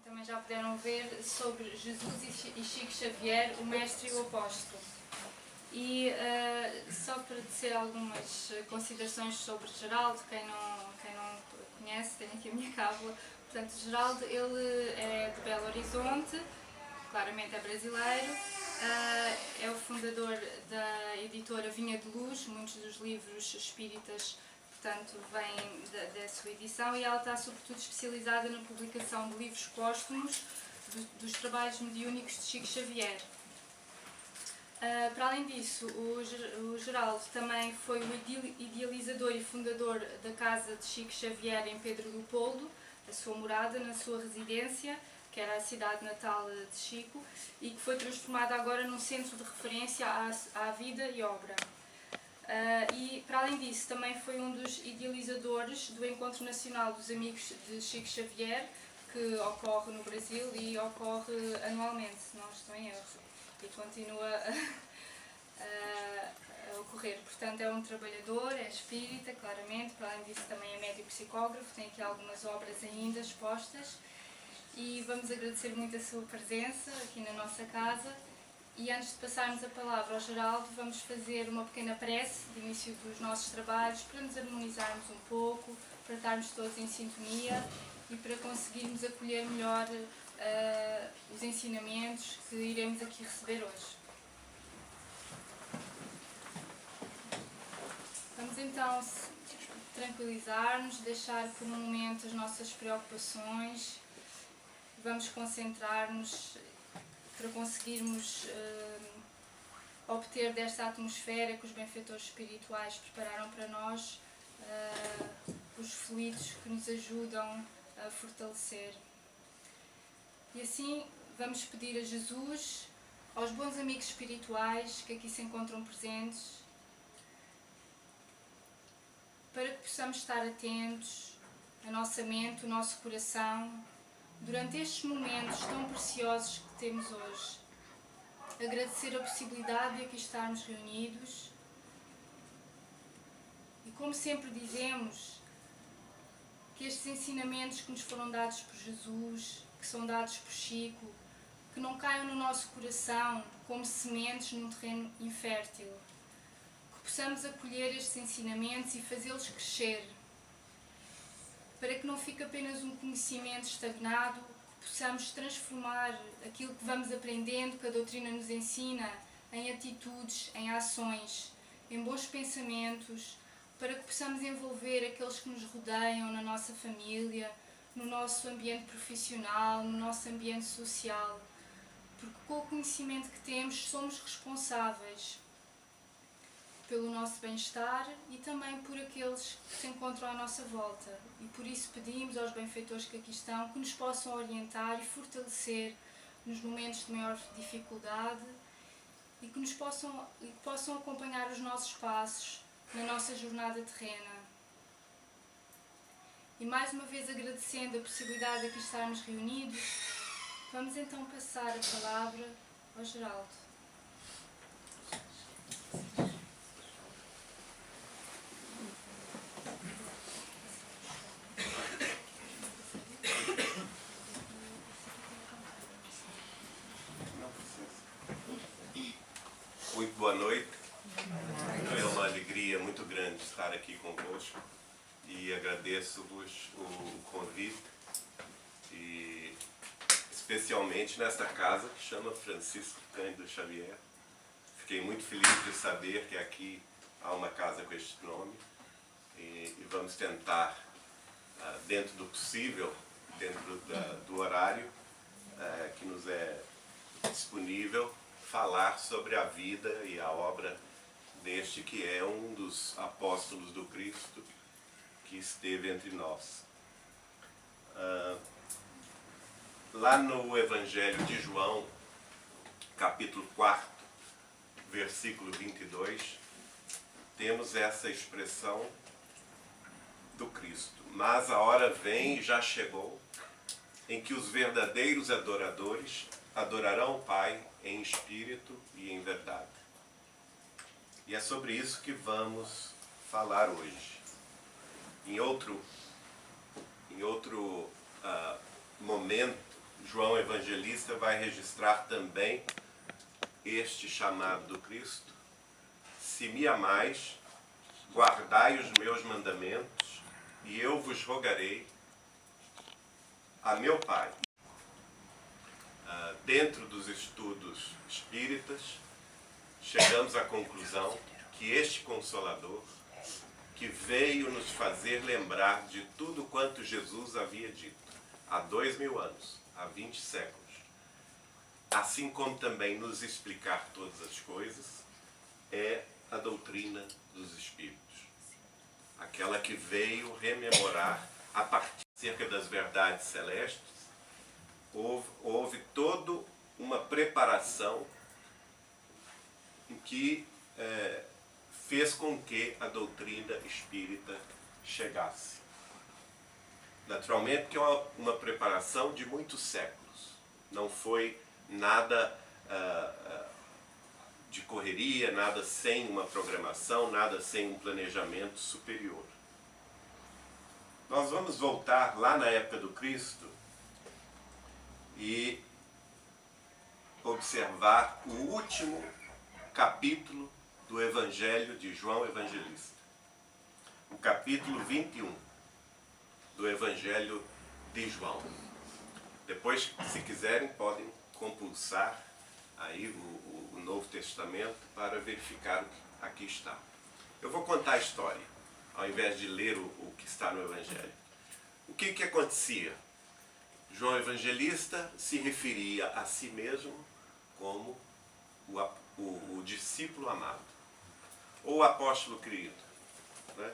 também já puderam ver, sobre Jesus e Chico Xavier, o mestre e o apóstolo. E só para dizer algumas considerações sobre Geraldo, quem não conhece, tem aqui a minha cábula. Portanto, Geraldo, ele é de Belo Horizonte, claramente é brasileiro, é o fundador da editora Vinha de Luz, muitos dos livros espíritas, portanto, vêm da sua edição, e ela está sobretudo especializada na publicação de livros póstumos dos trabalhos mediúnicos de Chico Xavier. Para além disso, o Geraldo também foi o idealizador e fundador da casa de Chico Xavier em Pedro Leopoldo, a sua morada, na sua residência, que era a cidade natal de Chico, e que foi transformada agora num centro de referência à vida e obra. E, para além disso, também foi um dos idealizadores do Encontro Nacional dos Amigos de Chico Xavier, que ocorre no Brasil e ocorre anualmente, se não estou em erro, e continua a ocorrer. Portanto, é um trabalhador, é espírita, claramente, para além disso também é médico psicógrafo, tem aqui algumas obras ainda expostas, e vamos agradecer muito a sua presença aqui na nossa casa. E antes de passarmos a palavra ao Geraldo, vamos fazer uma pequena prece de início dos nossos trabalhos, para nos harmonizarmos um pouco, para estarmos todos em sintonia e para conseguirmos acolher melhor os ensinamentos que iremos aqui receber hoje. Vamos então tranquilizar-nos, deixar por um momento as nossas preocupações, vamos concentrar-nos para conseguirmos obter desta atmosfera que os benfeitores espirituais prepararam para nós os fluidos que nos ajudam a fortalecer. E assim vamos pedir a Jesus, aos bons amigos espirituais que aqui se encontram presentes, para que possamos estar atentos, a nossa mente, o nosso coração, durante estes momentos tão preciosos que temos hoje. Agradecer a possibilidade de aqui estarmos reunidos e, como sempre dizemos, que estes ensinamentos que nos foram dados por Jesus, que são dados por Chico, que não caiam no nosso coração como sementes num terreno infértil, que possamos acolher estes ensinamentos e fazê-los crescer, para que não fique apenas um conhecimento estagnado, que possamos transformar aquilo que vamos aprendendo, que a doutrina nos ensina, em atitudes, em ações, em bons pensamentos, para que possamos envolver aqueles que nos rodeiam na nossa família, no nosso ambiente profissional, no nosso ambiente social, porque com o conhecimento que temos somos responsáveis pelo nosso bem-estar e também por aqueles que se encontram à nossa volta. E por isso pedimos aos benfeitores que aqui estão que nos possam orientar e fortalecer nos momentos de maior dificuldade e que possam acompanhar os nossos passos na nossa jornada terrena. E mais uma vez agradecendo a possibilidade de aqui estarmos reunidos, vamos então passar a palavra ao Geraldo. Muito boa noite. É uma alegria muito grande estar aqui convosco e agradeço-vos o convite, e especialmente nesta casa que chama Francisco Cândido Xavier. Fiquei muito feliz de saber que aqui há uma casa com este nome e vamos tentar, dentro do possível, dentro do horário que nos é disponível, falar sobre a vida e a obra deste que é um dos apóstolos do Cristo que esteve entre nós. Lá no Evangelho de João, capítulo 4, versículo 22, temos essa expressão do Cristo. Mas a hora vem e já chegou, em que os verdadeiros adoradores adorarão o Pai em espírito e em verdade. E é sobre isso que vamos falar hoje. Em outro momento João Evangelista vai registrar também este chamado do Cristo: se me amais, guardai os meus mandamentos, e eu vos rogarei a meu Pai. Dentro dos estudos espíritas, chegamos à conclusão que este Consolador, que veio nos fazer lembrar de tudo quanto Jesus havia dito há 2000 anos, há 20 séculos, assim como também nos explicar todas as coisas, é a doutrina dos Espíritos. Aquela que veio rememorar, a partir cerca das verdades celestes, houve toda uma preparação que fez com que a doutrina espírita chegasse. Naturalmente que é uma preparação de muitos séculos. Não foi nada de correria, nada sem uma programação, nada sem um planejamento superior. Nós vamos voltar lá na época do Cristo e observar o último capítulo do Evangelho de João Evangelista. O capítulo 21 do Evangelho de João. Depois, se quiserem, podem compulsar aí o Novo Testamento para verificar o que aqui está. Eu vou contar a história, ao invés de ler o que está no Evangelho. O que acontecia? João Evangelista se referia a si mesmo como o discípulo amado, ou o apóstolo querido, né?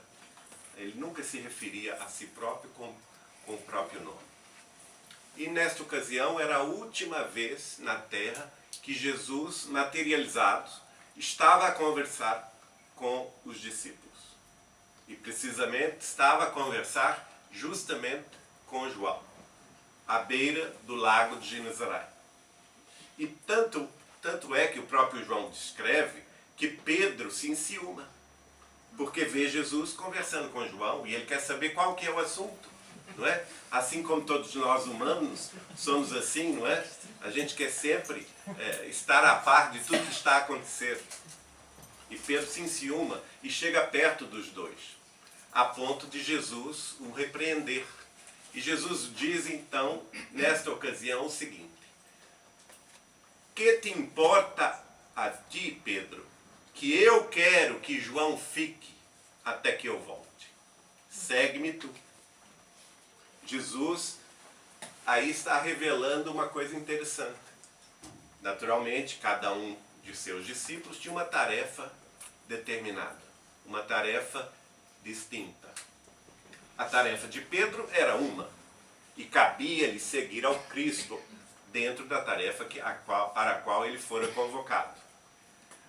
Ele nunca se referia a si próprio com o próprio nome. E nesta ocasião era a última vez na Terra que Jesus, materializado, estava a conversar com os discípulos. E precisamente estava a conversar justamente com João, à beira do lago de Genezaré. E tanto é que o próprio João descreve que Pedro se enciuma, porque vê Jesus conversando com João e ele quer saber qual que é o assunto, não é? Assim como todos nós humanos somos assim, não é? A gente quer sempre estar a par de tudo que está acontecendo. E Pedro se enciuma e chega perto dos dois, a ponto de Jesus o repreender. E Jesus diz então, nesta ocasião, o seguinte: que te importa a ti, Pedro, que eu quero que João fique até que eu volte? Segue-me tu. Jesus aí está revelando uma coisa interessante. Naturalmente, cada um de seus discípulos tinha uma tarefa determinada, uma tarefa distinta. A tarefa de Pedro era uma, e cabia-lhe seguir ao Cristo dentro da tarefa para a qual ele fora convocado.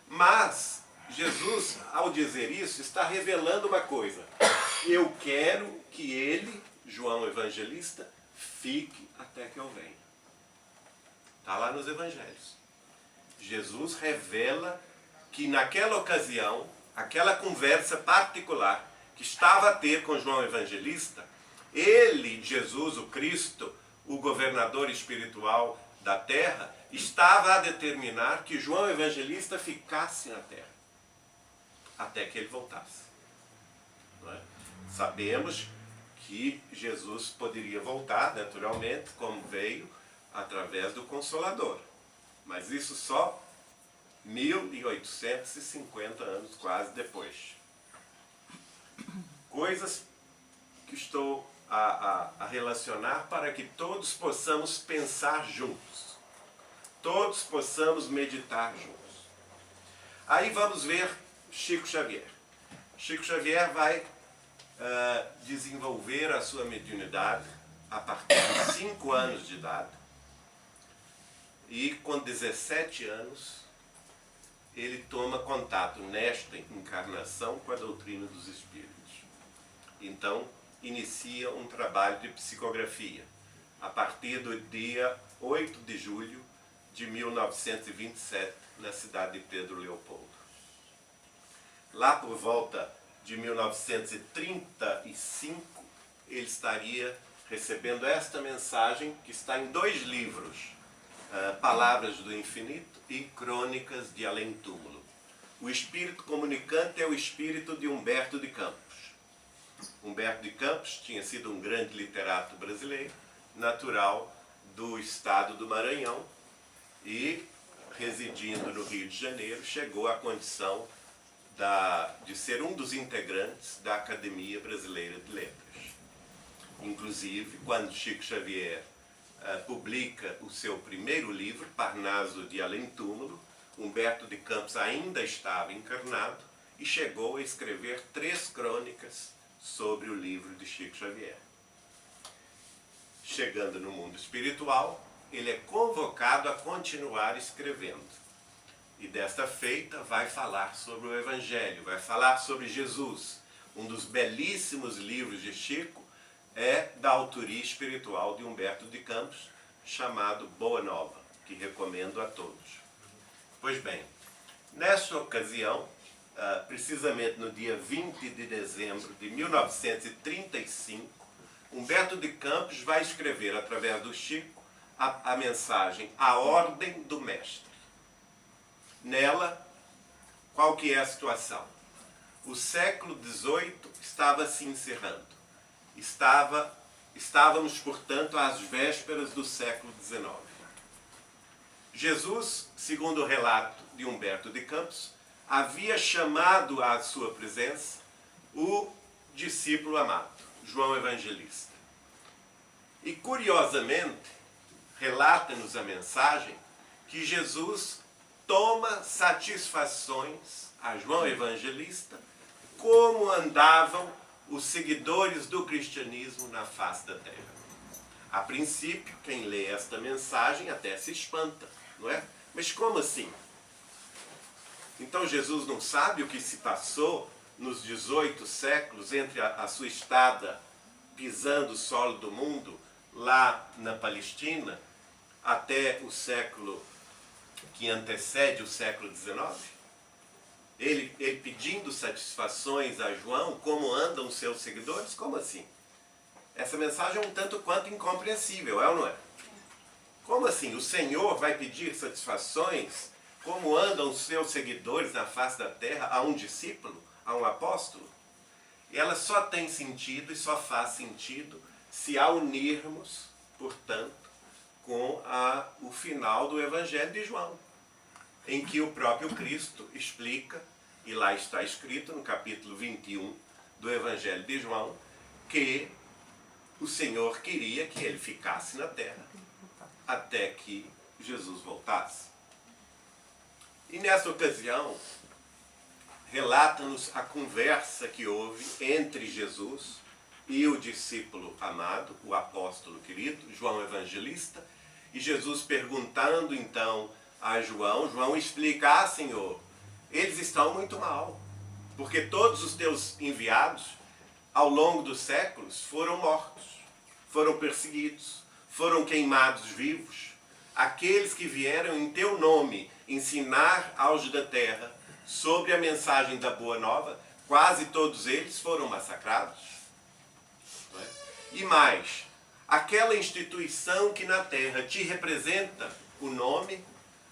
Mas Jesus, ao dizer isso, está revelando uma coisa: eu quero que ele, João Evangelista, fique até que eu venha. Está lá nos Evangelhos. Jesus revela que naquela ocasião, aquela conversa particular que estava a ter com João Evangelista, ele, Jesus, o Cristo, o governador espiritual da terra, estava a determinar que João Evangelista ficasse na terra até que ele voltasse. Não é? Sabemos que Jesus poderia voltar, naturalmente, como veio, através do Consolador. Mas isso só 1850 anos quase depois. Coisas que estou a relacionar para que todos possamos pensar juntos. Todos possamos meditar juntos. Aí vamos ver Chico Xavier. Chico Xavier vai desenvolver a sua mediunidade a partir de 5 anos de idade. E com 17 anos, ele toma contato nesta encarnação com a doutrina dos Espíritos. Então, inicia um trabalho de psicografia, a partir do dia 8 de julho de 1927, na cidade de Pedro Leopoldo. Lá por volta de 1935, ele estaria recebendo esta mensagem que está em 2 livros, Palavras do Infinito e Crônicas de Além Túmulo. O espírito comunicante é o espírito de Humberto de Campos. Humberto de Campos tinha sido um grande literato brasileiro, natural do estado do Maranhão, e, residindo no Rio de Janeiro, chegou à condição de ser um dos integrantes da Academia Brasileira de Letras. Inclusive, quando Chico Xavier publica o seu primeiro livro, Parnaso de Além Túmulo, Humberto de Campos ainda estava encarnado e chegou a escrever 3 crônicas sobre o livro de Chico Xavier. Chegando no mundo espiritual, ele é convocado a continuar escrevendo. E desta feita vai falar sobre o Evangelho, vai falar sobre Jesus. Um dos belíssimos livros de Chico é da autoria espiritual de Humberto de Campos, chamado Boa Nova, que recomendo a todos. Pois bem, nesta ocasião, precisamente no dia 20 de dezembro de 1935, Humberto de Campos vai escrever, através do Chico, a mensagem A Ordem do Mestre. Nela, qual que é a situação? O século XVIII estava se encerrando. Estávamos, portanto, às vésperas do século XIX. Jesus, segundo o relato de Humberto de Campos, havia chamado à sua presença o discípulo amado, João Evangelista. E, curiosamente, relata-nos a mensagem que Jesus toma satisfações a João Evangelista como andavam os seguidores do cristianismo na face da terra. A princípio, quem lê esta mensagem até se espanta, não é? Mas como assim? Então Jesus não sabe o que se passou nos 18 séculos entre a sua estada pisando o solo do mundo lá na Palestina até o século que antecede o século XIX? Ele pedindo satisfações a João, como andam seus seguidores? Como assim? Essa mensagem é um tanto quanto incompreensível, é ou não é? Como assim? O Senhor vai pedir satisfações como andam os seus seguidores na face da terra a um discípulo, a um apóstolo? E ela só tem sentido e só faz sentido se a unirmos, portanto, com o final do Evangelho de João, em que o próprio Cristo explica, e lá está escrito no capítulo 21 do Evangelho de João, que o Senhor queria que ele ficasse na terra até que Jesus voltasse. E nessa ocasião, relata-nos a conversa que houve entre Jesus e o discípulo amado, o apóstolo querido, João Evangelista, e Jesus perguntando então a João explica: Senhor, eles estão muito mal, porque todos os teus enviados, ao longo dos séculos, foram mortos, foram perseguidos, foram queimados vivos. Aqueles que vieram em teu nome ensinar aos da terra sobre a mensagem da Boa Nova, quase todos eles foram massacrados. Não é? E mais, aquela instituição que na terra te representa o nome,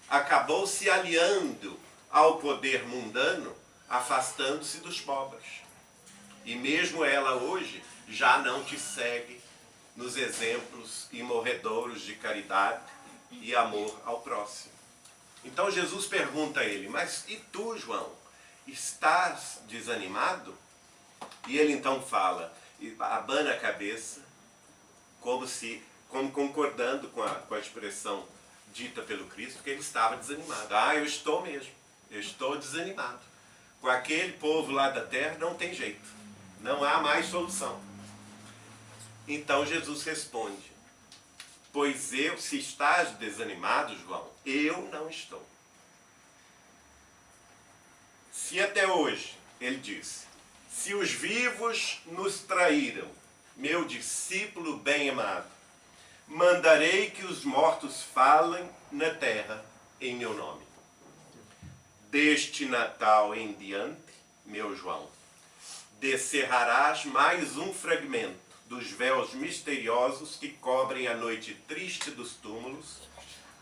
acabou se aliando ao poder mundano, afastando-se dos pobres. E mesmo ela hoje já não te segue nos exemplos imorredouros de caridade e amor ao próximo. Então Jesus pergunta a ele: mas e tu, João, estás desanimado? E ele então fala, e abana a cabeça, como concordando com a expressão dita pelo Cristo, que ele estava desanimado. Eu estou mesmo, eu estou desanimado. Com aquele povo lá da terra não tem jeito, não há mais solução. Então Jesus responde: pois se estás desanimado, João, eu não estou. Se até hoje, ele diz, se os vivos nos traíram, meu discípulo bem-amado, mandarei que os mortos falem na terra em meu nome. Deste Natal em diante, meu João, descerrarás mais um fragmento dos véus misteriosos que cobrem a noite triste dos túmulos,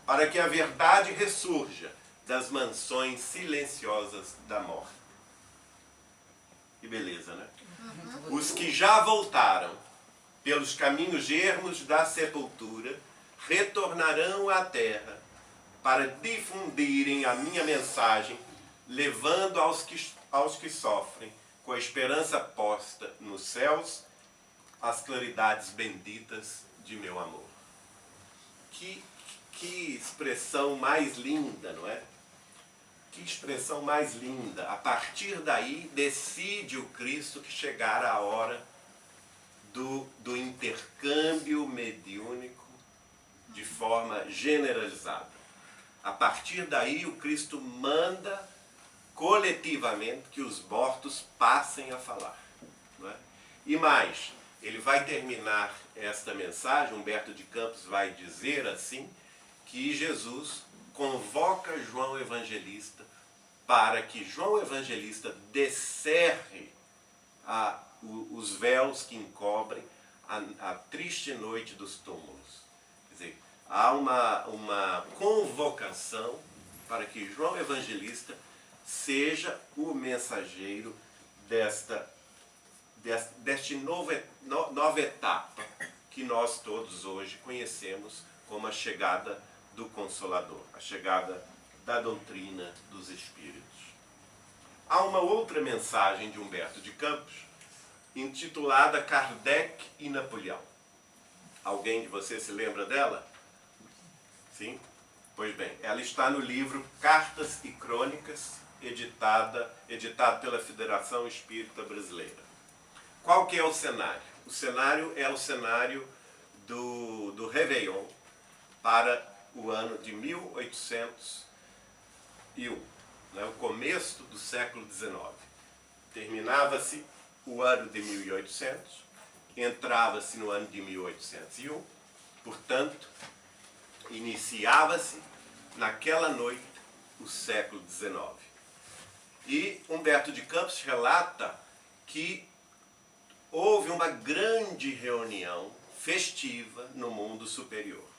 para que a verdade ressurja das mansões silenciosas da morte. Que beleza, né? Os que já voltaram pelos caminhos ermos da sepultura retornarão à terra para difundirem a minha mensagem, levando aos que sofrem, com a esperança posta nos céus, as claridades benditas de meu amor. Que expressão mais linda, não é? Que expressão mais linda. A partir daí, decide o Cristo que chegará a hora do intercâmbio mediúnico de forma generalizada. A partir daí, o Cristo manda coletivamente que os mortos passem a falar. Não é? E mais, ele vai terminar esta mensagem, Humberto de Campos vai dizer assim, que Jesus convoca João Evangelista para que João Evangelista descerre os véus que encobrem a triste noite dos túmulos. Quer dizer, há uma convocação para que João Evangelista seja o mensageiro desta nova etapa que nós todos hoje conhecemos como a chegada do Consolador, a chegada da doutrina dos Espíritos. Há uma outra mensagem de Humberto de Campos, intitulada Kardec e Napoleão. Alguém de vocês se lembra dela? Sim? Pois bem, ela está no livro Cartas e Crônicas, editado pela Federação Espírita Brasileira. Qual que é o cenário? O cenário é o cenário do Réveillon para o ano de 1801, né? O começo do século XIX. Terminava-se o ano de 1800, entrava-se no ano de 1801, portanto, iniciava-se naquela noite o século XIX. E Humberto de Campos relata que houve uma grande reunião festiva no mundo superior.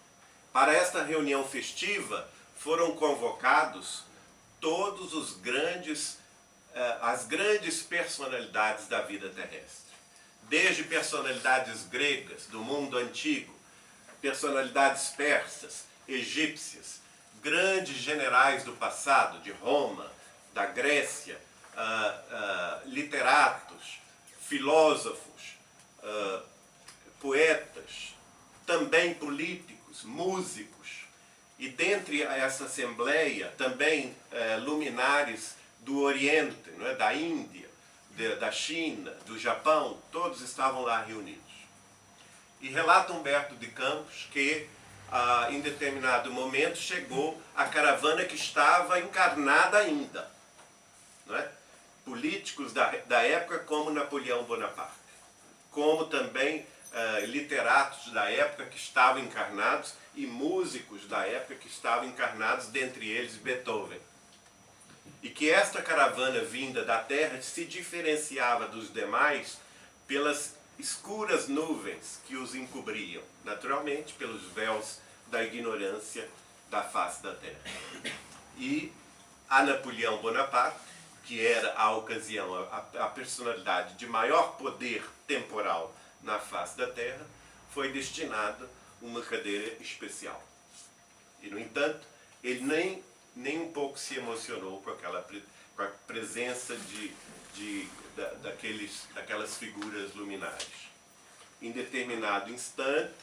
Para esta reunião festiva foram convocados todos as grandes personalidades da vida terrestre. Desde personalidades gregas do mundo antigo, personalidades persas, egípcias, grandes generais do passado, de Roma, da Grécia, literatos, filósofos, poetas, também políticos, músicos, e dentre essa assembleia também luminares do Oriente, não é? Da Índia, da China, do Japão, todos estavam lá reunidos. E relata Humberto de Campos que em determinado momento chegou a caravana que estava encarnada ainda, não é? Políticos da época como Napoleão Bonaparte, como também literatos da época que estavam encarnados e músicos da época que estavam encarnados, dentre eles Beethoven. E que esta caravana vinda da terra se diferenciava dos demais pelas escuras nuvens que os encobriam, naturalmente pelos véus da ignorância da face da terra. E a Napoleão Bonaparte, que era a ocasião, a personalidade de maior poder temporal na face da terra, foi destinada uma cadeira especial. E, no entanto, ele nem um pouco se emocionou com a presença daquelas figuras luminares. Em determinado instante,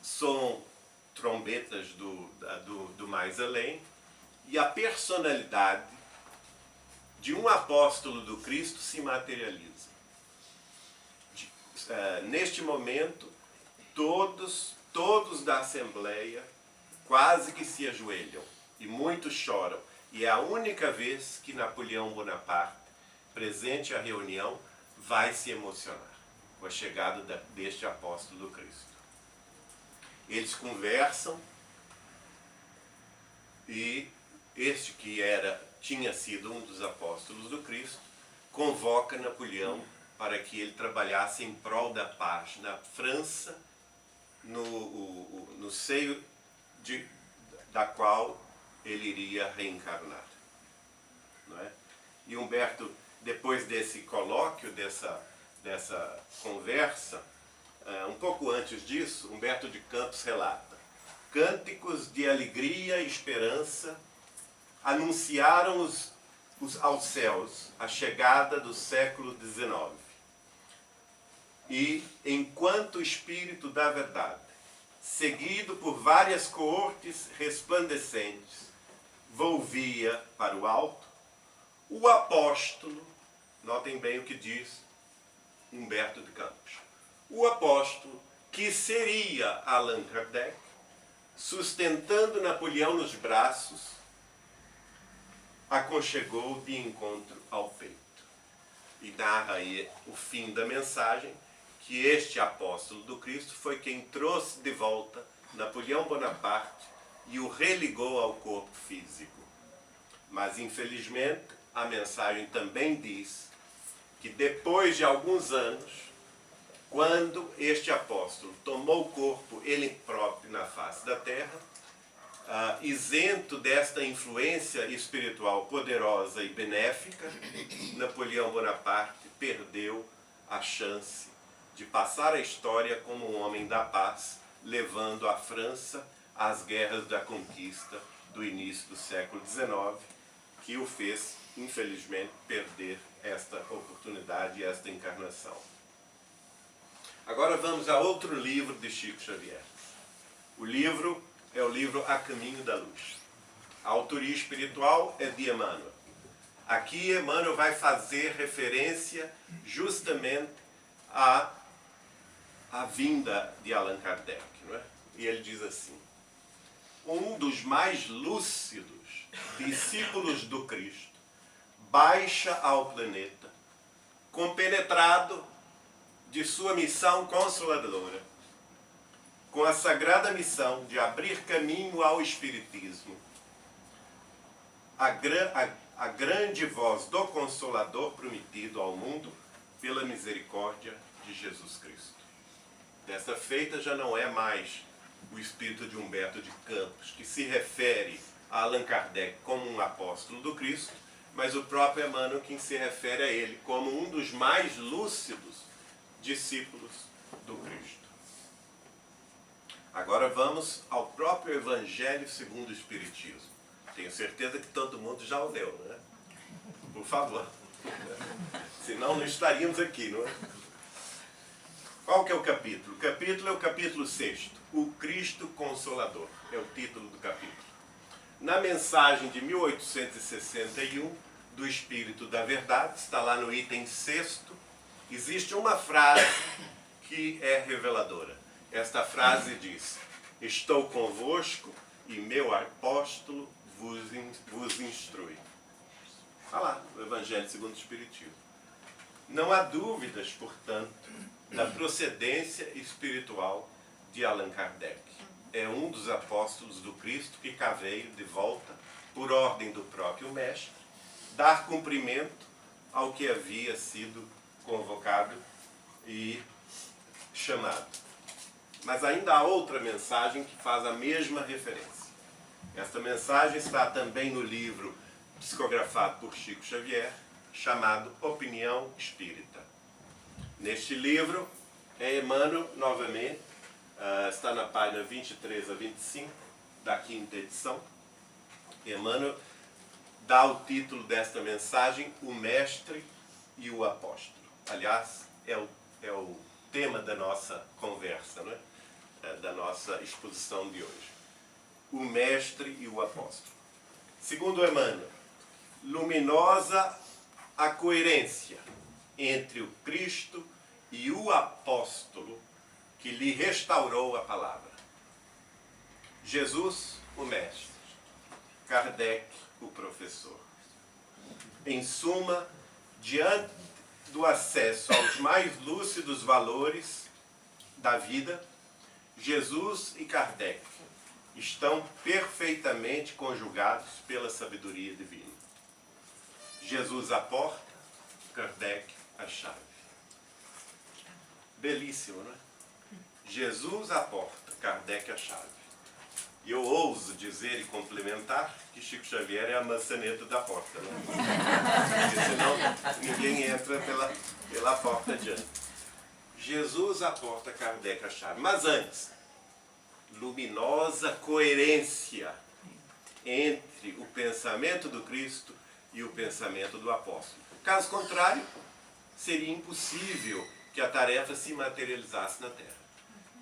som trombetas do mais além, e a personalidade de um apóstolo do Cristo se materializa. Neste momento, todos da Assembleia quase que se ajoelham, e muitos choram. E é a única vez que Napoleão Bonaparte, presente à reunião, vai se emocionar com a chegada deste apóstolo do Cristo. Eles conversam, e este que tinha sido um dos apóstolos do Cristo, convoca Napoleão para que ele trabalhasse em prol da paz na França, no seio da qual ele iria reencarnar. Não é? E Humberto, depois desse colóquio, dessa conversa, um pouco antes disso, Humberto de Campos relata: cânticos de alegria e esperança anunciaram aos céus a chegada do século XIX. E, enquanto o Espírito da Verdade, seguido por várias coortes resplandecentes, volvia para o alto, o apóstolo, notem bem o que diz Humberto de Campos, o apóstolo, que seria Allan Kardec, sustentando Napoleão nos braços, aconchegou de encontro ao peito. E narra aí o fim da mensagem, que este apóstolo do Cristo foi quem trouxe de volta Napoleão Bonaparte e o religou ao corpo físico. Mas, infelizmente, a mensagem também diz que depois de alguns anos, quando este apóstolo tomou o corpo ele próprio na face da terra, isento desta influência espiritual poderosa e benéfica, Napoleão Bonaparte perdeu a chance de passar a história como um homem da paz, levando a França às guerras da conquista do início do século XIX, que o fez, infelizmente, perder esta oportunidade e esta encarnação. Agora vamos a outro livro de Chico Xavier. O livro é o livro A Caminho da Luz. A autoria espiritual é de Emmanuel. Aqui Emmanuel vai fazer referência justamente à vinda de Allan Kardec. Não é? E ele diz assim: um dos mais lúcidos discípulos do Cristo baixa ao planeta, compenetrado de sua missão consoladora, com a sagrada missão de abrir caminho ao Espiritismo. A grande voz do Consolador prometido ao mundo pela misericórdia de Jesus Cristo. Dessa feita já não é mais o espírito de Humberto de Campos, que se refere a Allan Kardec como um apóstolo do Cristo, mas o próprio Emmanuel quem se refere a ele como um dos mais lúcidos discípulos do Cristo. Agora vamos ao próprio Evangelho segundo o Espiritismo. Tenho certeza que todo mundo já o leu, não é? Por favor. Senão não estaríamos aqui, não é? Qual que é o capítulo? O capítulo é o capítulo 6. O Cristo Consolador. É o título do capítulo. Na mensagem de 1861 do Espírito da Verdade, está lá no item 6º, existe uma frase que é reveladora. Esta frase diz: estou convosco e meu apóstolo vos instrui. Está lá, no Evangelho segundo o Espiritismo. Não há dúvidas, portanto, da procedência espiritual de Allan Kardec. É um dos apóstolos do Cristo que cá veio de volta, por ordem do próprio Mestre, dar cumprimento ao que havia sido convocado e chamado. Mas ainda há outra mensagem que faz a mesma referência. Esta mensagem está também no livro psicografado por Chico Xavier, chamado Opinião Espírita. Neste livro, é Emmanuel, novamente, está na página 23 a 25 da 5ª edição. Emmanuel dá o título desta mensagem, O Mestre e o Apóstolo. Aliás, é o tema da nossa conversa, não é? Da nossa exposição de hoje. O Mestre e o Apóstolo. Segundo Emmanuel, luminosa a coerência entre o Cristo e o apóstolo que lhe restaurou a palavra. Jesus, o mestre. Kardec, o professor. Em suma, diante do acesso aos mais lúcidos valores da vida, Jesus e Kardec estão perfeitamente conjugados pela sabedoria divina. Jesus a porta, Kardec a chave. belíssimo, não é? Jesus a porta, Kardec a chave. E eu ouso dizer e complementar que Chico Xavier é a maçaneta da porta, né? Porque senão ninguém entra pela porta adiante. Jesus a porta, Kardec a chave. Mas antes, luminosa coerência entre o pensamento do Cristo e o pensamento do apóstolo. Caso contrário, seria impossível que a tarefa se materializasse na Terra.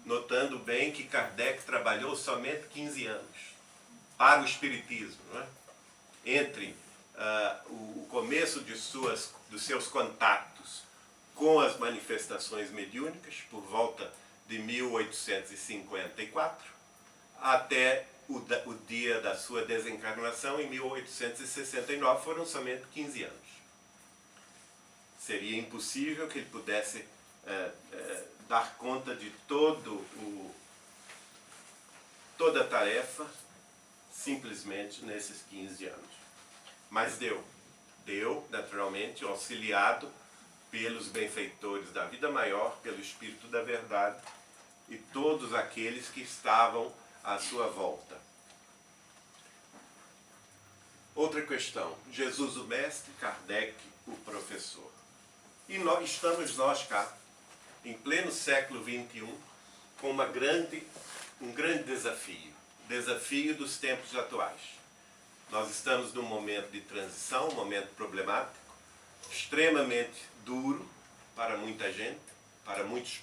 Notando bem que Kardec trabalhou somente 15 anos para o Espiritismo, não é? Entre o começo dos seus contatos com as manifestações mediúnicas, por volta de 1854, até o dia da sua desencarnação, em 1869, foram somente 15 anos. Seria impossível que ele pudesse dar conta de toda a tarefa simplesmente nesses 15 anos. Mas deu, naturalmente, auxiliado pelos benfeitores da vida maior, pelo Espírito da Verdade e todos aqueles que estavam à sua volta. Outra questão, Jesus o mestre, Kardec o professor. E estamos nós cá, em pleno século XXI, com um grande desafio dos tempos atuais. Nós estamos num momento de transição, um momento problemático, extremamente duro para muita gente, para muitos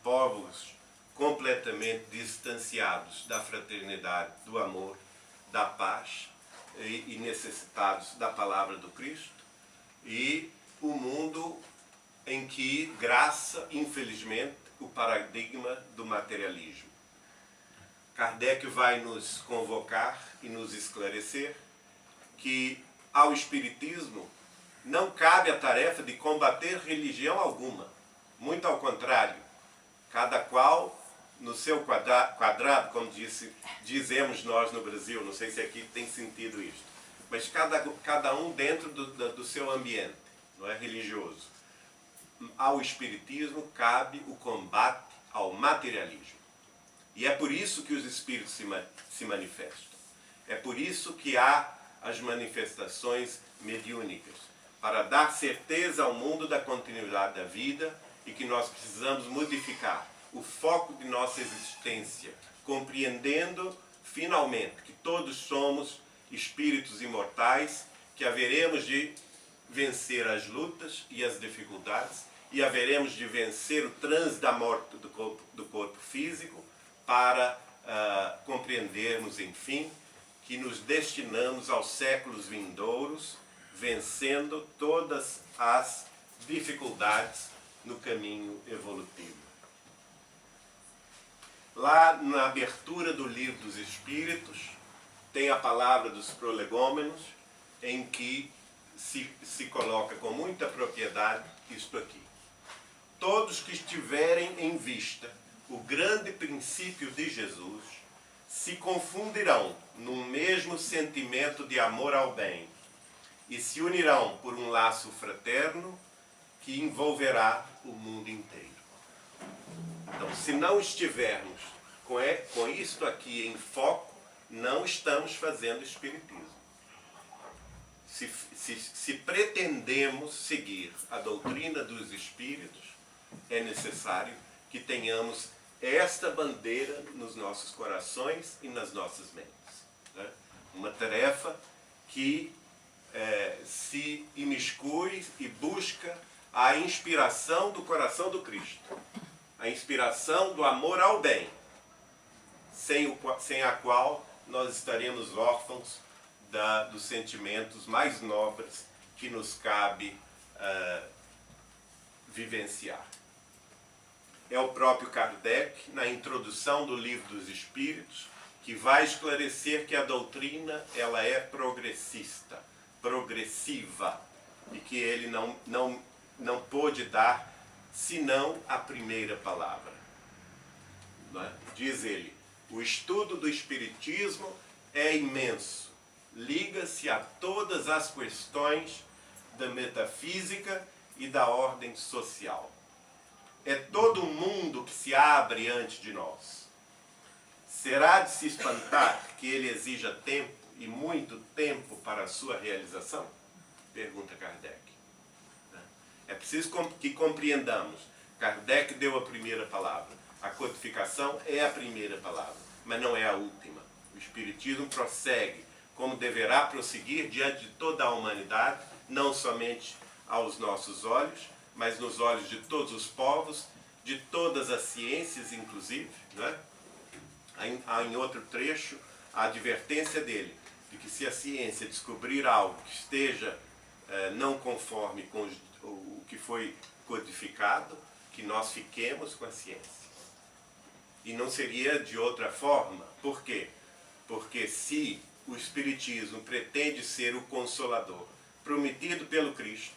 povos completamente distanciados da fraternidade, do amor, da paz e necessitados da palavra do Cristo, e o mundo em que graça, infelizmente, o paradigma do materialismo. Kardec vai nos convocar e nos esclarecer que ao Espiritismo não cabe a tarefa de combater religião alguma. Muito ao contrário, cada qual no seu quadrado, como dizemos nós no Brasil, não sei se aqui tem sentido isto, mas cada um dentro do seu ambiente, não é, religioso. Ao Espiritismo cabe o combate ao materialismo. E é por isso que os espíritos se manifestam. É por isso que há as manifestações mediúnicas, para dar certeza ao mundo da continuidade da vida e que nós precisamos modificar o foco de nossa existência, compreendendo finalmente que todos somos espíritos imortais, que haveremos de vencer as lutas e as dificuldades e haveremos de vencer o trânsito da morte do corpo físico para compreendermos, enfim, que nos destinamos aos séculos vindouros, vencendo todas as dificuldades no caminho evolutivo. Lá na abertura do Livro dos Espíritos, tem a palavra dos prolegômenos, em que se coloca com muita propriedade isto aqui. Todos que estiverem em vista o grande princípio de Jesus se confundirão num mesmo sentimento de amor ao bem e se unirão por um laço fraterno que envolverá o mundo inteiro. Então, se não estivermos com isto aqui em foco, não estamos fazendo espiritismo. Se pretendemos seguir a doutrina dos espíritos, é necessário que tenhamos esta bandeira nos nossos corações e nas nossas mentes, né? Uma tarefa que se imiscui e busca a inspiração do coração do Cristo, a inspiração do amor ao bem, sem a qual nós estaremos órfãos dos sentimentos mais nobres que nos cabe vivenciar. É o próprio Kardec, na introdução do Livro dos Espíritos, que vai esclarecer que a doutrina ela é progressista, progressiva, e que ele não pôde dar senão a primeira palavra. Não é? Diz ele, o estudo do Espiritismo é imenso, liga-se a todas as questões da metafísica e da ordem social. é todo um mundo que se abre ante de nós. Será de se espantar que ele exija tempo, e muito tempo, para a sua realização? Pergunta Kardec. É preciso que compreendamos. Kardec deu a primeira palavra. A codificação é a primeira palavra, mas não é a última. O Espiritismo prossegue, como deverá prosseguir diante de toda a humanidade, não somente aos nossos olhos, mas nos olhos de todos os povos, de todas as ciências, inclusive. Não é? Há em outro trecho a advertência dele, de que se a ciência descobrir algo que esteja não conforme com o que foi codificado, que nós fiquemos com a ciência. E não seria de outra forma. Por quê? Porque se o Espiritismo pretende ser o Consolador prometido pelo Cristo,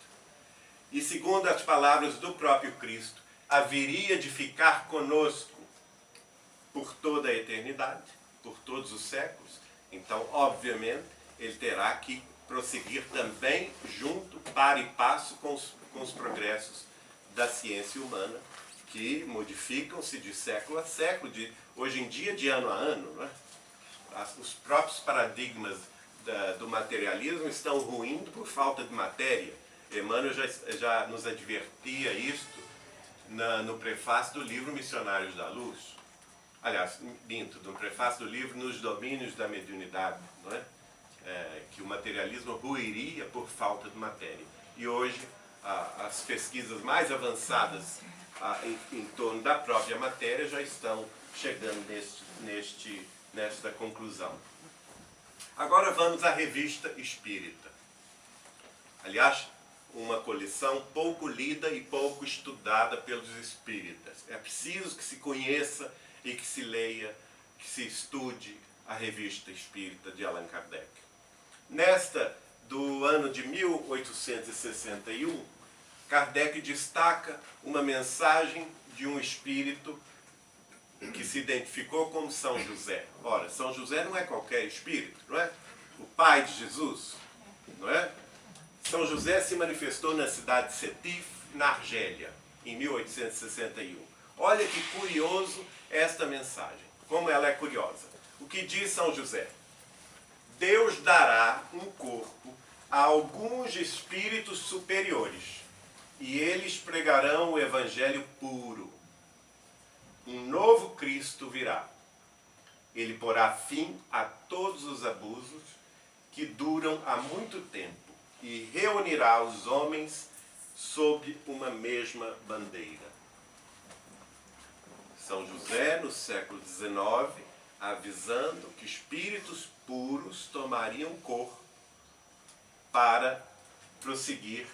e segundo as palavras do próprio Cristo, haveria de ficar conosco por toda a eternidade, por todos os séculos, então, obviamente, ele terá que prosseguir também junto, par e passo, com os progressos da ciência humana, que modificam-se de século a século, hoje em dia de ano a ano. Não é? Os próprios paradigmas do materialismo estão ruindo por falta de matéria. Emmanuel já nos advertia isto no prefácio do livro Missionários da Luz. Aliás, no prefácio do livro Nos Domínios da Mediunidade, não é? Que o materialismo ruiria por falta de matéria. E hoje, as pesquisas mais avançadas em torno da própria matéria já estão chegando nesta conclusão. Agora vamos à Revista Espírita. Aliás, uma coleção pouco lida e pouco estudada pelos espíritas. É preciso que se conheça e que se leia, que se estude a Revista Espírita de Allan Kardec. Nesta do ano de 1861, Kardec destaca uma mensagem de um espírito que se identificou como São José. Ora, São José não é qualquer espírito, não é? O pai de Jesus, não é? São José se manifestou na cidade de Sétif, na Argélia, em 1861. Olha que curioso esta mensagem, como ela é curiosa. O que diz São José? Deus dará um corpo a alguns espíritos superiores, e eles pregarão o evangelho puro. Um novo Cristo virá. Ele porá fim a todos os abusos que duram há muito tempo e reunirá os homens sob uma mesma bandeira. São José, no século XIX, avisando que espíritos puros tomariam corpo para prosseguir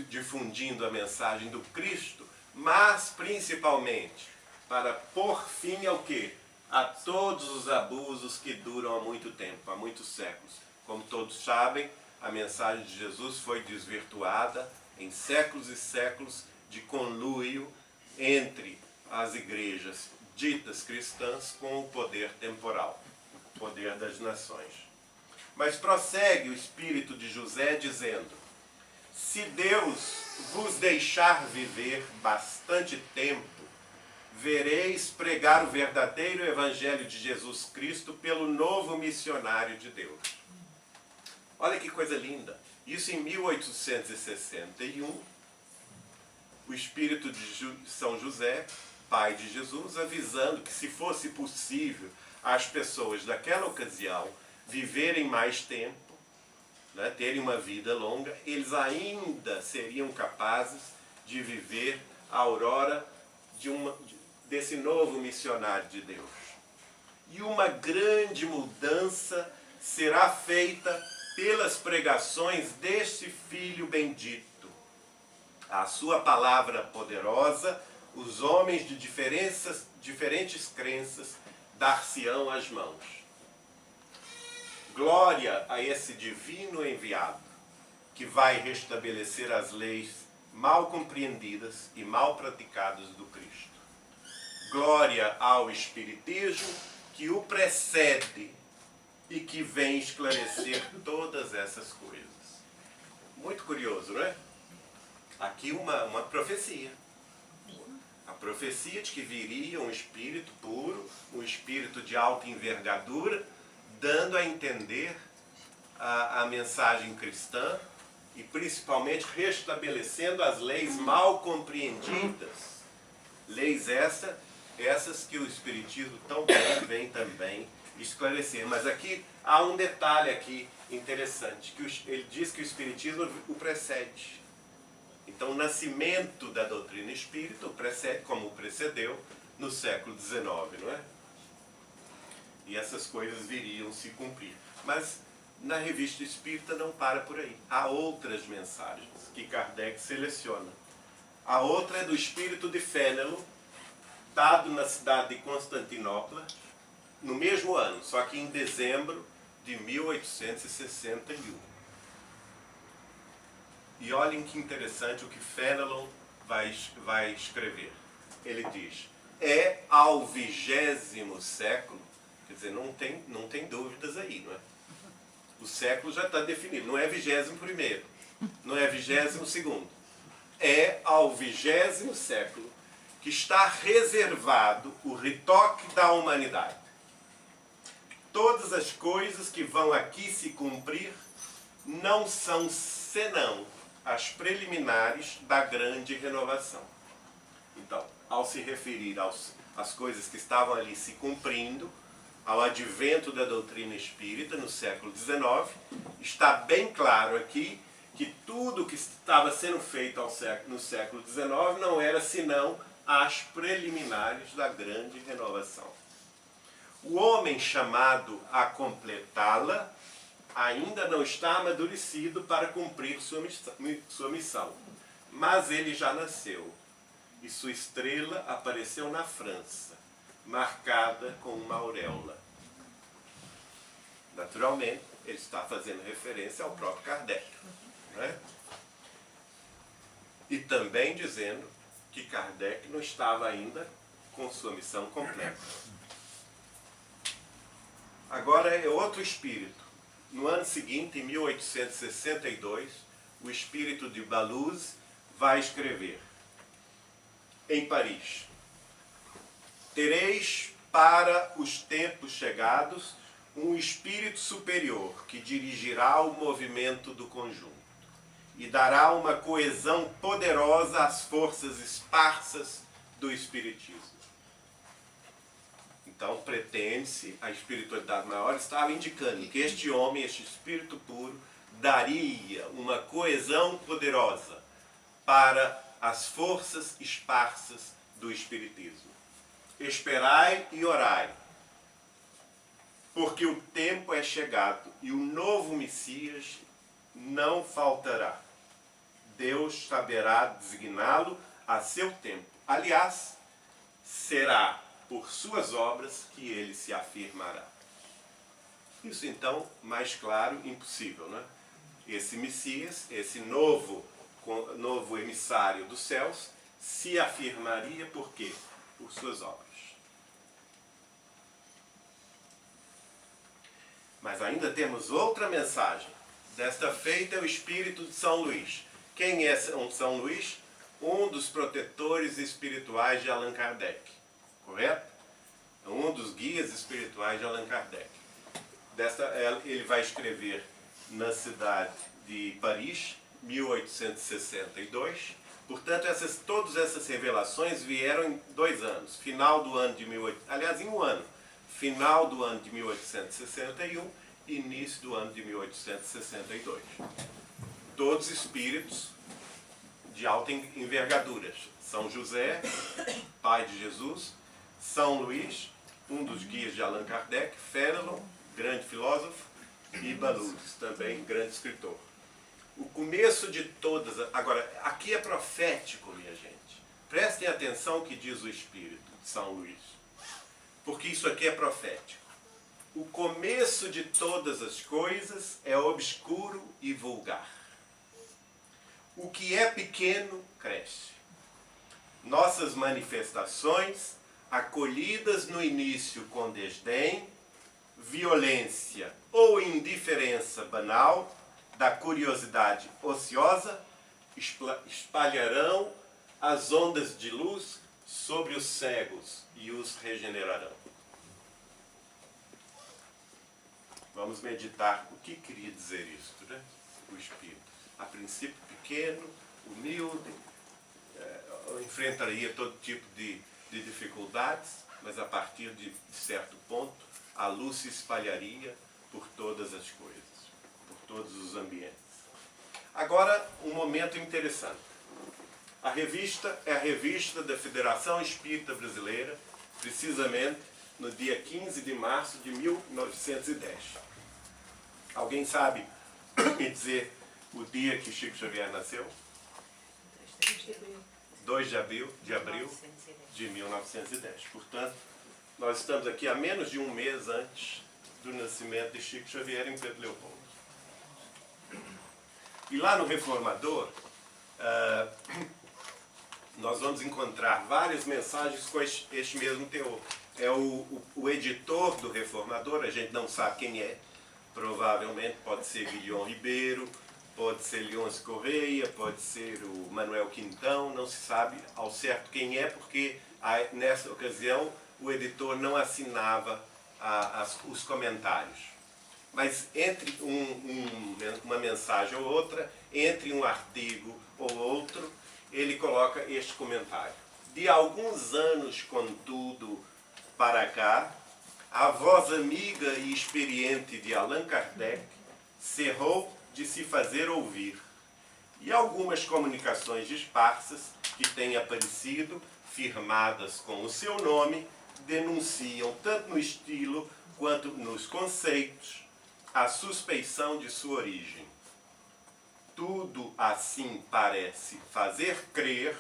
difundindo a mensagem do Cristo, mas principalmente para pôr fim ao quê? A todos os abusos que duram há muito tempo, há muitos séculos. Como todos sabem, a mensagem de Jesus foi desvirtuada em séculos e séculos de conluio entre as igrejas ditas cristãs com o poder temporal, o poder das nações. Mas prossegue o espírito de José dizendo: se Deus vos deixar viver bastante tempo, vereis pregar o verdadeiro evangelho de Jesus Cristo pelo novo missionário de Deus. Olha que coisa linda. Isso em 1861, o espírito de São José, pai de Jesus, avisando que se fosse possível as pessoas daquela ocasião viverem mais tempo, né, terem uma vida longa, eles ainda seriam capazes de viver a aurora desse novo missionário de Deus. E uma grande mudança será feita pelas pregações deste Filho bendito. A sua palavra poderosa, os homens de diferentes crenças dar-se-ão as mãos. Glória a esse divino enviado, que vai restabelecer as leis mal compreendidas e mal praticadas do Cristo. Glória ao Espiritismo, que o precede e que vem esclarecer todas essas coisas. Muito curioso, não é? aqui uma profecia. A profecia de que viria um espírito puro, um espírito de alta envergadura, dando a entender a mensagem cristã e principalmente restabelecendo as leis mal compreendidas. Leis essas que o Espiritismo tão bem vem também esclarecer. Mas aqui há um detalhe aqui interessante, que ele diz que o Espiritismo o precede. Então o nascimento da doutrina espírita o precede, como precedeu no século XIX, não é? E essas coisas viriam se cumprir. Mas na Revista Espírita não para por aí. Há outras mensagens que Kardec seleciona. A outra é do espírito de Fénelon, dado na cidade de Constantinopla, no mesmo ano, só que em dezembro de 1861. E olhem que interessante o que Fénelon vai escrever. Ele diz, é ao 20º século, quer dizer, não tem dúvidas aí, não é? O século já está definido, não é 21º, não é 22º. É ao 20º século que está reservado o retoque da humanidade. Todas as coisas que vão aqui se cumprir não são senão as preliminares da grande renovação. Então, ao se referir às coisas que estavam ali se cumprindo, ao advento da doutrina espírita no século XIX, está bem claro aqui que tudo que estava sendo feito no século XIX não era senão as preliminares da grande renovação. O homem chamado a completá-la ainda não está amadurecido para cumprir sua missão, mas ele já nasceu e sua estrela apareceu na França, marcada com uma auréola. Naturalmente, ele está fazendo referência ao próprio Kardec, não é? E também dizendo que Kardec não estava ainda com sua missão completa. Agora é outro espírito. No ano seguinte, em 1862, o espírito de Baluz vai escrever, em Paris, tereis para os tempos chegados um espírito superior que dirigirá o movimento do conjunto e dará uma coesão poderosa às forças esparsas do espiritismo. Então, pretende-se, a espiritualidade maior estava indicando que este homem, este espírito puro, daria uma coesão poderosa para as forças esparsas do espiritismo. Esperai e orai, porque o tempo é chegado e o novo Messias não faltará. Deus saberá designá-lo a seu tempo. Aliás, será por suas obras que ele se afirmará. Isso então, mais claro, impossível, né? Esse Messias, esse novo emissário dos céus, se afirmaria por quê? Por suas obras. Mas ainda temos outra mensagem. Desta feita é o espírito de São Luís. Quem é São Luís? Um dos protetores espirituais de Allan Kardec. Correto? É um dos guias espirituais de Allan Kardec. Ele vai escrever na cidade de Paris, 1862. Portanto, todas essas revelações vieram em 2 anos. Final do ano de em um ano. Final do ano de 1861, início do ano de 1862. Todos espíritos de alta envergadura. São José, pai de Jesus, São Luís, um dos guias de Allan Kardec, Fénelon, grande filósofo, e Baluz, também grande escritor. O começo de todas... Agora, aqui é profético, minha gente. Prestem atenção o que diz o espírito de São Luís. Porque isso aqui é profético. O começo de todas as coisas é obscuro e vulgar. O que é pequeno, cresce. Nossas manifestações, acolhidas no início com desdém, violência ou indiferença banal, da curiosidade ociosa, espalharão as ondas de luz sobre os cegos e os regenerarão. Vamos meditar o que queria dizer isso, né? O Espírito. A princípio pequeno, humilde, enfrentaria todo tipo de dificuldades, mas a partir de certo ponto, a luz se espalharia por todas as coisas, por todos os ambientes. Agora, um momento interessante. A revista é a revista da Federação Espírita Brasileira, precisamente no dia 15 de março de 1910. Alguém sabe me dizer o dia que Chico Xavier nasceu? 2 de abril de 1910. Portanto, nós estamos aqui há menos de um mês antes do nascimento de Chico Xavier em Pedro Leopoldo. E lá no Reformador, nós vamos encontrar várias mensagens com este mesmo teor. É o editor do Reformador, a gente não sabe quem é, provavelmente pode ser Guilhom Ribeiro, pode ser Leôncio Correia, pode ser o Manuel Quintão, não se sabe ao certo quem é, porque nessa ocasião o editor não assinava os comentários. Mas entre uma mensagem ou outra, entre um artigo ou outro, ele coloca este comentário. De alguns anos, contudo, para cá, a voz amiga e experiente de Allan Kardec cerrou de se fazer ouvir, e algumas comunicações esparsas que têm aparecido, firmadas com o seu nome, denunciam, tanto no estilo quanto nos conceitos, a suspeição de sua origem. Tudo assim parece fazer crer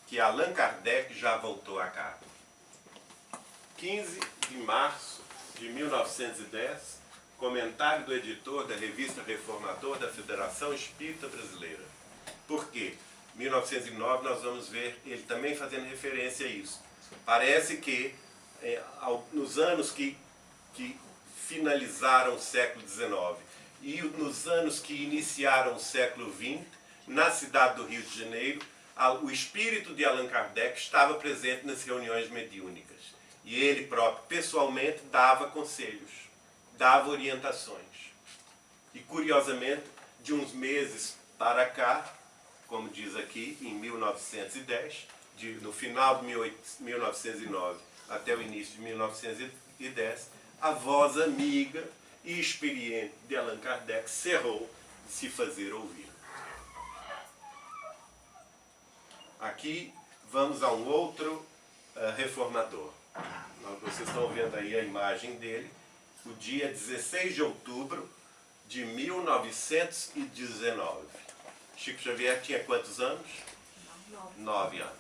que Allan Kardec já voltou a cá. 15 de março de 1910, comentário do editor da revista Reformador da Federação Espírita Brasileira. Por quê? 1909 nós vamos ver ele também fazendo referência a isso. Parece que nos anos que finalizaram o século XIX e nos anos que iniciaram o século XX, na cidade do Rio de Janeiro, o espírito de Allan Kardec estava presente nas reuniões mediúnicas. E ele próprio, pessoalmente, dava conselhos, dava orientações. E, curiosamente, de uns meses para cá, como diz aqui, em 1910, no final de 1909 até o início de 1910, a voz amiga e experiente de Allan Kardec cerrou de se fazer ouvir. Aqui vamos a um outro reformador. Vocês estão vendo aí a imagem dele, o dia 16 de outubro de 1919. Chico Xavier tinha quantos anos? 9 anos.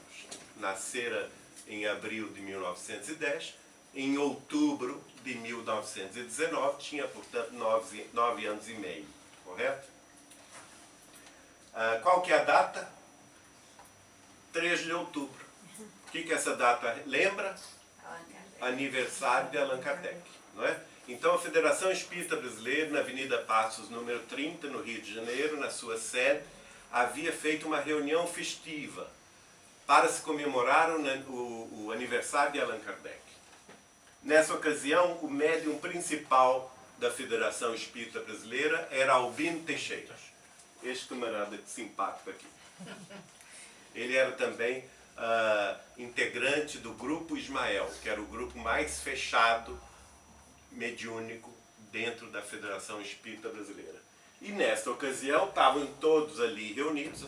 Nascera em abril de 1910. Em outubro de 1919, tinha, portanto, 9 anos e meio. Correto? Qual que é a data? 3 de outubro. O que essa data lembra? Aniversário de Allan Kardec. Não é? Então, a Federação Espírita Brasileira, na Avenida Passos, número 30, no Rio de Janeiro, na sua sede, havia feito uma reunião festiva para se comemorar o aniversário de Allan Kardec. Nessa ocasião, o médium principal da Federação Espírita Brasileira era Albino Teixeira. Este camarada simpático aqui. Ele era também integrante do Grupo Ismael, que era o grupo mais fechado, mediúnico, dentro da Federação Espírita Brasileira. E nesta ocasião estavam todos ali reunidos,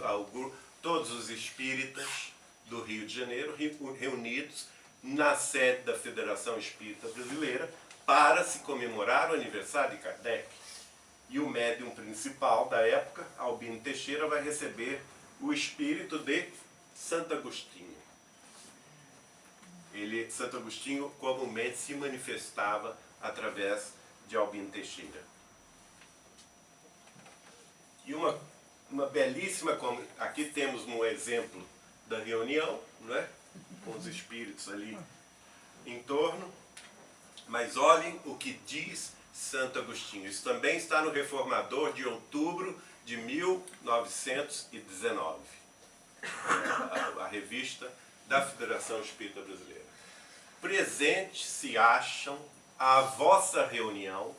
todos os espíritas do Rio de Janeiro, reunidos na sede da Federação Espírita Brasileira para se comemorar o aniversário de Kardec. E o médium principal da época, Albino Teixeira, vai receber o espírito de Santo Agostinho. Santo Agostinho comumente se manifestava através de Albino Teixeira. E uma belíssima... Aqui temos um exemplo da reunião, não é? Com os espíritos ali em torno. Mas olhem o que diz Santo Agostinho. Isso também está no Reformador de outubro de 1919. A revista da Federação Espírita Brasileira. Presentes se acham à vossa reunião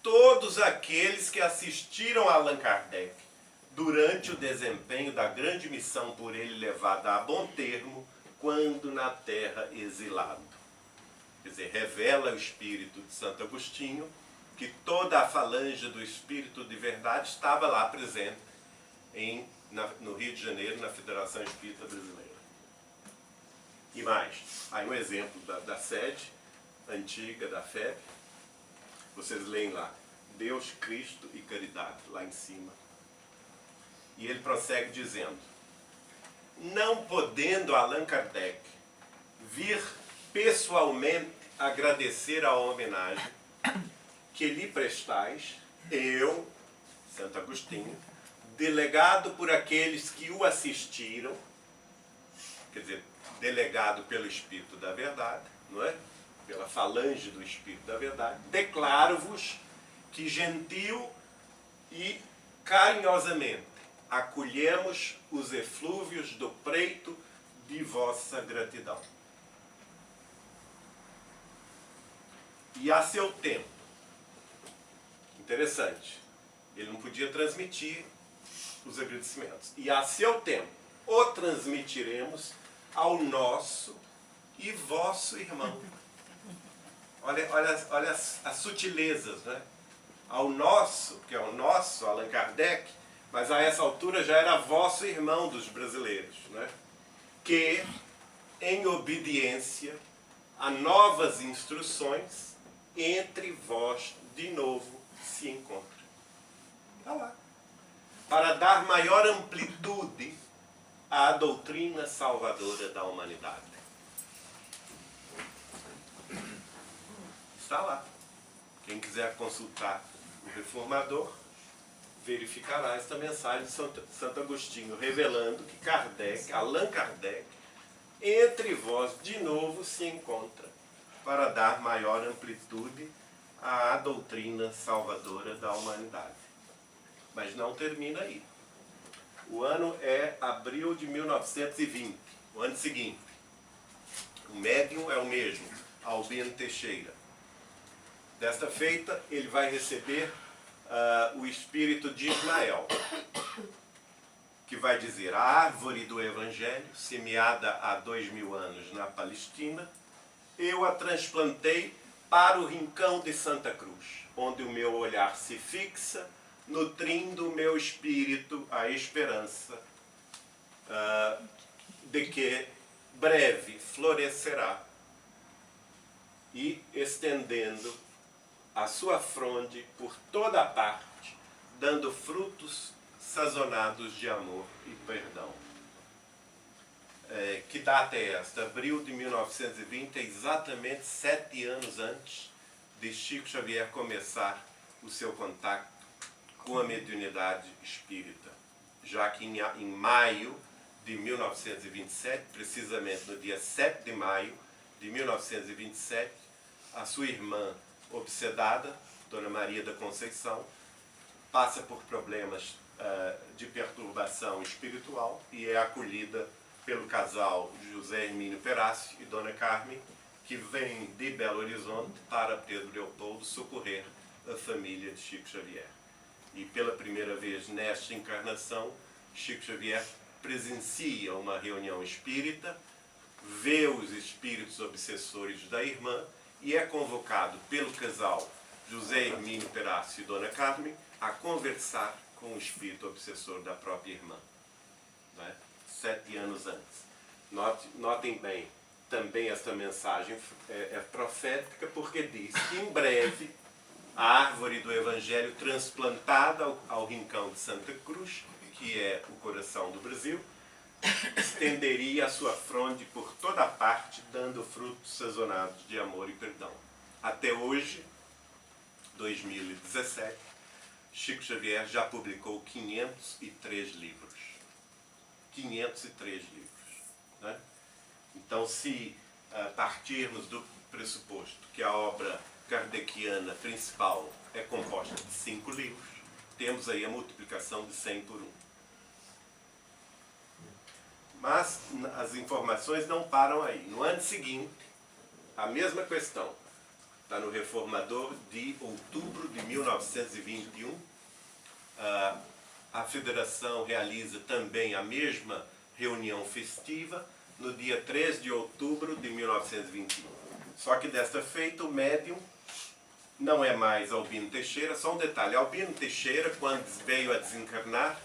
todos aqueles que assistiram a Allan Kardec durante o desempenho da grande missão por ele levada a bom termo quando na terra exilado. Quer dizer, revela o espírito de Santo Agostinho que toda a falange do espírito de verdade estava lá presente no Rio de Janeiro, na Federação Espírita Brasileira. E mais, aí um exemplo da sede antiga da FEB, vocês leem lá, Deus, Cristo e Caridade, lá em cima. E ele prossegue dizendo, não podendo Allan Kardec vir pessoalmente agradecer a homenagem que lhe prestais, eu, Santo Agostinho, delegado por aqueles que o assistiram, quer dizer, delegado pelo Espírito da Verdade, não é? Pela falange do Espírito da Verdade, declaro-vos que gentil e carinhosamente acolhemos os eflúvios do preito de vossa gratidão. E a seu tempo, interessante, ele não podia transmitir os agradecimentos, e a seu tempo o transmitiremos ao nosso e vosso irmão. Olha as sutilezas, né? Ao nosso, que é o nosso, Allan Kardec, mas a essa altura já era vosso irmão dos brasileiros, né? Que, em obediência a novas instruções, entre vós de novo se encontra. Está lá. Para dar maior amplitude à doutrina salvadora da humanidade. Está lá. Quem quiser consultar o Reformador, verificará esta mensagem de Santo Agostinho, revelando que Kardec, Allan Kardec, entre vós de novo se encontra para dar maior amplitude à doutrina salvadora da humanidade. Mas não termina aí. O ano é abril de 1920, o ano seguinte. O médium é o mesmo, Albino Teixeira. Desta feita, ele vai receber o espírito de Ismael, que vai dizer, a árvore do Evangelho, semeada há 2000 anos na Palestina, eu a transplantei para o rincão de Santa Cruz, onde o meu olhar se fixa, nutrindo o meu espírito a esperança de que breve florescerá e estendendo a sua fronde por toda a parte, dando frutos sazonados de amor e perdão. Que data é esta? Abril de 1920, exatamente 7 anos antes de Chico Xavier começar o seu contato com a mediunidade espírita. Já que em maio de 1927, precisamente no dia 7 de maio de 1927, a sua irmã obsedada, Dona Maria da Conceição, passa por problemas de perturbação espiritual e é acolhida pelo casal José Hermínio Perácio e Dona Carmen, que vem de Belo Horizonte para Pedro Leopoldo socorrer a família de Chico Xavier. E pela primeira vez nesta encarnação, Chico Xavier presencia uma reunião espírita, vê os espíritos obsessores da irmã e é convocado pelo casal José Hermínio Perácio e Dona Carmen a conversar com o espírito obsessor da própria irmã. Não é? 7 anos antes. Notem bem, também esta mensagem é profética, porque diz que em breve a árvore do Evangelho transplantada ao rincão de Santa Cruz, que é o coração do Brasil, estenderia a sua fronde por toda a parte, dando frutos sazonados de amor e perdão. Até hoje, 2017, Chico Xavier já publicou 503 livros. 503 livros. Né? Então, se partirmos do pressuposto que a obra kardeciana principal é composta de 5 livros, temos aí a multiplicação de 100 por 1. Mas as informações não param aí. No ano seguinte, a mesma questão. Está no Reformador de outubro de 1921. A Federação realiza também a mesma reunião festiva no dia 3 de outubro de 1921. Só que desta feita o médium não é mais Albino Teixeira. Só um detalhe, Albino Teixeira, quando veio a desencarnar,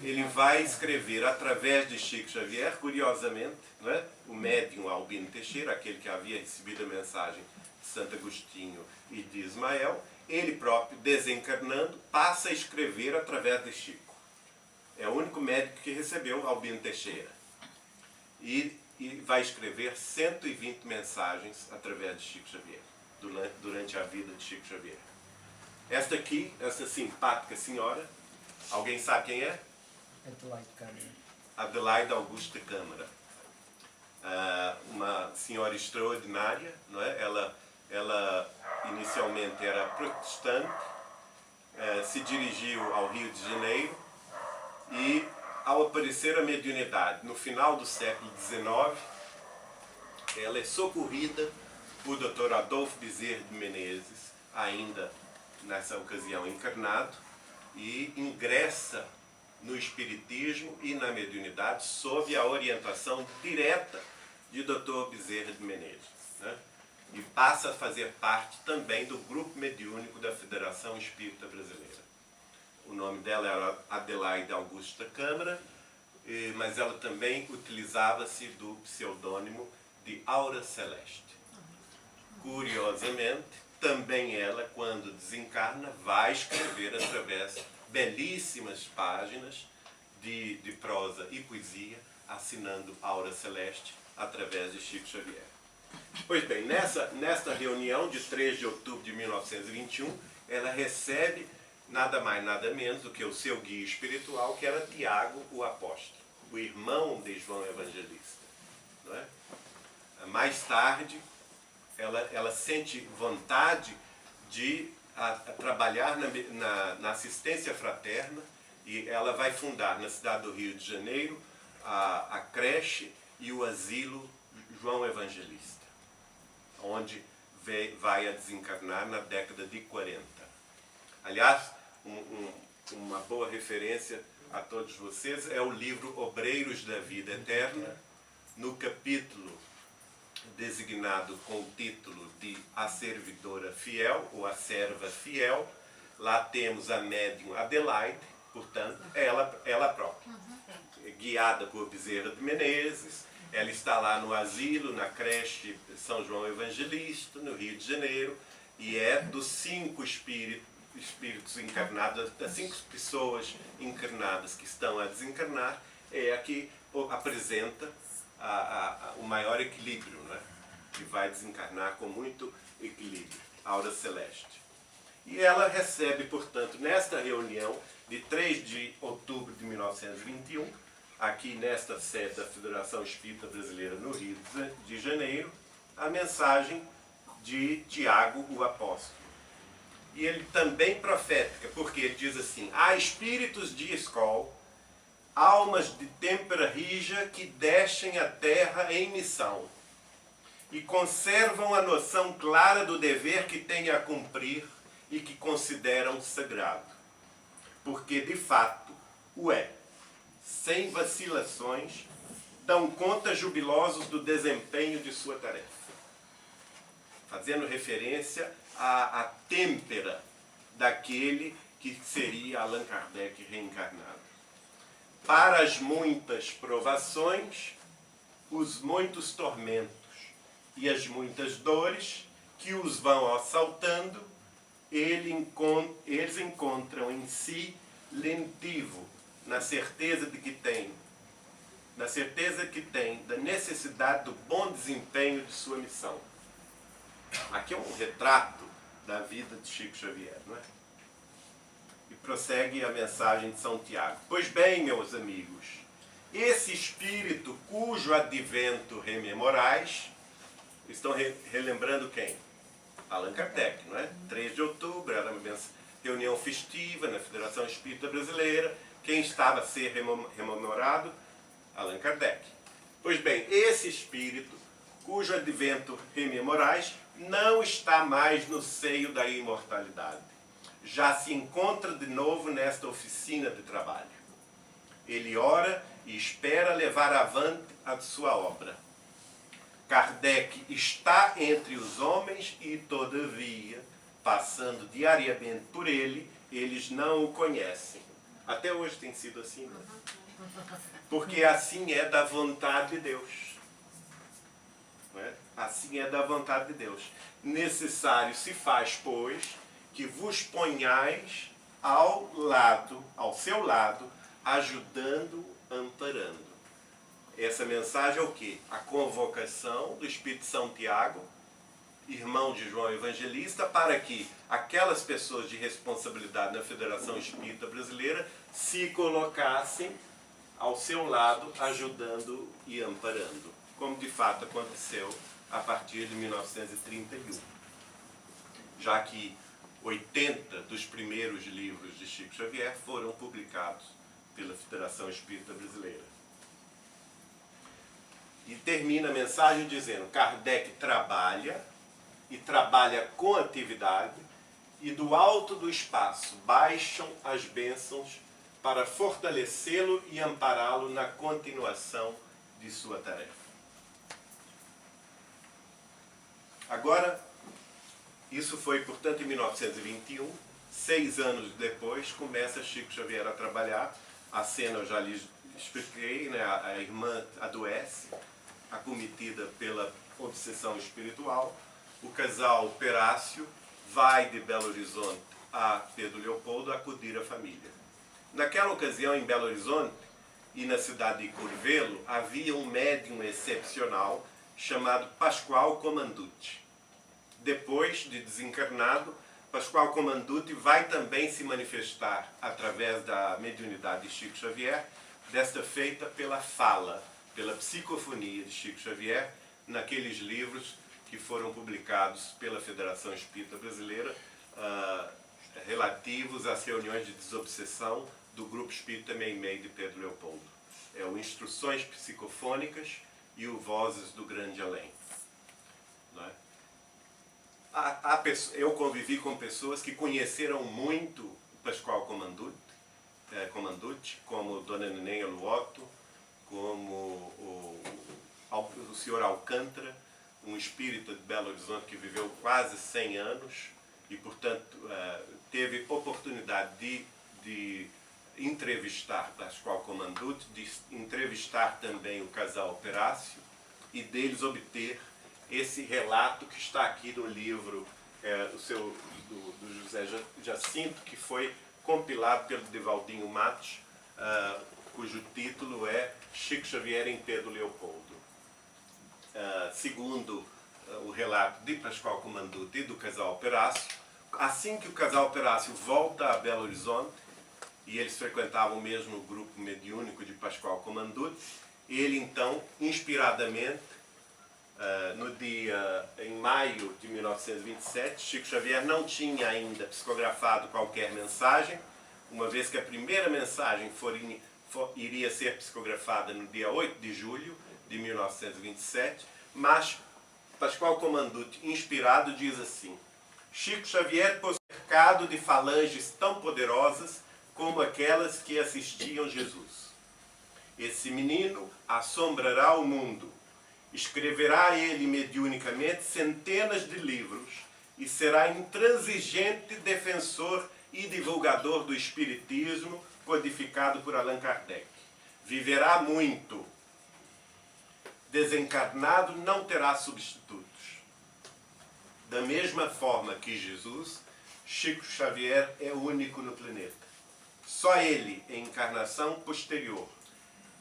ele vai escrever através de Chico Xavier, curiosamente, não é? O médium Albino Teixeira, aquele que havia recebido a mensagem de Santo Agostinho e de Ismael, ele próprio, desencarnando, passa a escrever através de Chico. É o único médium que recebeu Albino Teixeira. E vai escrever 120 mensagens através de Chico Xavier, durante a vida de Chico Xavier. Esta aqui, essa simpática senhora, alguém sabe quem é? Adelaide Câmara. Adelaide Augusta Câmara. Uma senhora extraordinária, não é? Ela inicialmente era protestante, se dirigiu ao Rio de Janeiro e, ao aparecer a mediunidade no final do século XIX, ela é socorrida por Dr. Adolfo Bezerra de Menezes, ainda nessa ocasião encarnado, e ingressa no espiritismo e na mediunidade sob a orientação direta de Dr. Bezerra de Menezes, né? E passa a fazer parte também do grupo mediúnico da Federação Espírita Brasileira. O nome dela era Adelaide Augusta Câmara, mas ela também utilizava-se do pseudônimo de Aura Celeste. Curiosamente, também ela, quando desencarna, vai escrever através de belíssimas páginas de prosa e poesia, assinando Aura Celeste através de Chico Xavier. Pois bem, nesta reunião de 3 de outubro de 1921, ela recebe nada mais, nada menos do que o seu guia espiritual, que era Tiago, o apóstolo, o irmão de João Evangelista. Não é? Mais tarde, ela sente vontade de trabalhar na assistência fraterna, e ela vai fundar na cidade do Rio de Janeiro a creche e o asilo João Evangelista, onde vai a desencarnar na década de 40. Aliás, uma boa referência a todos vocês é o livro Obreiros da Vida Eterna, no capítulo designado com o título de A Servidora Fiel, ou A Serva Fiel. Lá temos a médium Adelaide, portanto, ela própria, guiada por Bezerra de Menezes. Ela está lá no asilo, na creche São João Evangelista, no Rio de Janeiro, e é dos 5 espíritos encarnados, das 5 pessoas encarnadas que estão a desencarnar, é a que apresenta o maior equilíbrio, né? Que vai desencarnar com muito equilíbrio, Aura Celeste. E ela recebe, portanto, nesta reunião de 3 de outubro de 1921, aqui nesta sede da Federação Espírita Brasileira no Rio de Janeiro, a mensagem de Tiago, o apóstolo. E ele também profética, porque ele diz assim: há espíritos de escol, almas de têmpera rija que descem a terra em missão e conservam a noção clara do dever que têm a cumprir e que consideram sagrado, porque de fato o é. Sem vacilações, dão conta jubilosos do desempenho de sua tarefa. Fazendo referência à têmpera daquele que seria Allan Kardec reencarnado. Para as muitas provações, os muitos tormentos e as muitas dores que os vão assaltando, eles encontram em si lentivo, na certeza que tem da necessidade do bom desempenho de sua missão. Aqui é um retrato da vida de Chico Xavier, não é? E prossegue a mensagem de São Tiago. Pois bem, meus amigos, esse espírito cujo advento rememorais, estão relembrando quem? Allan Kardec, não é? 3 de outubro, era reunião festiva na Federação Espírita Brasileira. Quem estava a ser rememorado? Allan Kardec. Pois bem, esse espírito, cujo advento rememorais, não está mais no seio da imortalidade. Já se encontra de novo nesta oficina de trabalho. Ele ora e espera levar avante a sua obra. Kardec está entre os homens e, todavia, passando diariamente por ele, eles não o conhecem. Até hoje tem sido assim, né? Porque assim é da vontade de Deus. Não é? Assim é da vontade de Deus. Necessário se faz, pois, que vos ponhais ao seu lado, ajudando, amparando. Essa mensagem é o quê? A convocação do Espírito São Tiago, irmão de João Evangelista, para que aquelas pessoas de responsabilidade na Federação Espírita Brasileira se colocassem ao seu lado, ajudando e amparando, como de fato aconteceu a partir de 1931. Já que 80 dos primeiros livros de Chico Xavier foram publicados pela Federação Espírita Brasileira. E termina a mensagem dizendo: Kardec trabalha, e trabalha com atividade, e do alto do espaço baixam as bênçãos para fortalecê-lo e ampará-lo na continuação de sua tarefa. Agora, isso foi, portanto, em 1921, 6 anos depois, começa Chico Xavier a trabalhar. A cena eu já lhes expliquei, né? A irmã adoece, acometida pela obsessão espiritual. O casal Perácio vai de Belo Horizonte a Pedro Leopoldo acudir a família. Naquela ocasião, em Belo Horizonte e na cidade de Curvelo, havia um médium excepcional chamado Pascoal Comanduti. Depois de desencarnado, Pascoal Comanduti vai também se manifestar através da mediunidade de Chico Xavier, desta feita pela fala, pela psicofonia de Chico Xavier, naqueles livros que foram publicados pela Federação Espírita Brasileira, relativos às reuniões de desobsessão do Grupo Espírita Meimei de Pedro Leopoldo. É o Instruções Psicofônicas e o Vozes do Grande Além. Não é? Eu convivi com pessoas que conheceram muito o Pascoal Comanduti, como Dona Neném Luoto, como o senhor Alcântara, um espírita de Belo Horizonte que viveu quase 100 anos e, portanto, teve oportunidade de entrevistar Pascoal Comanduti, de entrevistar também o casal Perácio e deles obter esse relato que está aqui no livro do José Jacinto, que foi compilado pelo Devaldinho Matos, cujo título é Chico Xavier em Pedro Leopoldo. Segundo o relato de Pascoal Comanduti e do casal Perácio, assim que o casal Perácio volta a Belo Horizonte, e eles frequentavam o mesmo grupo mediúnico de Pascoal Comanduti, ele então, inspiradamente, em maio de 1927, Chico Xavier não tinha ainda psicografado qualquer mensagem, uma vez que a primeira mensagem iria ser psicografada no dia 8 de julho de 1927, mas Pascoal Comanduti, inspirado, diz assim: Chico Xavier pôs cercado de falanges tão poderosas como aquelas que assistiam Jesus. Esse menino assombrará o mundo. Escreverá ele mediunicamente centenas de livros e será intransigente defensor e divulgador do Espiritismo codificado por Allan Kardec. Viverá muito. Desencarnado não terá substitutos. Da mesma forma que Jesus, Chico Xavier é único no planeta. Só ele, em encarnação posterior,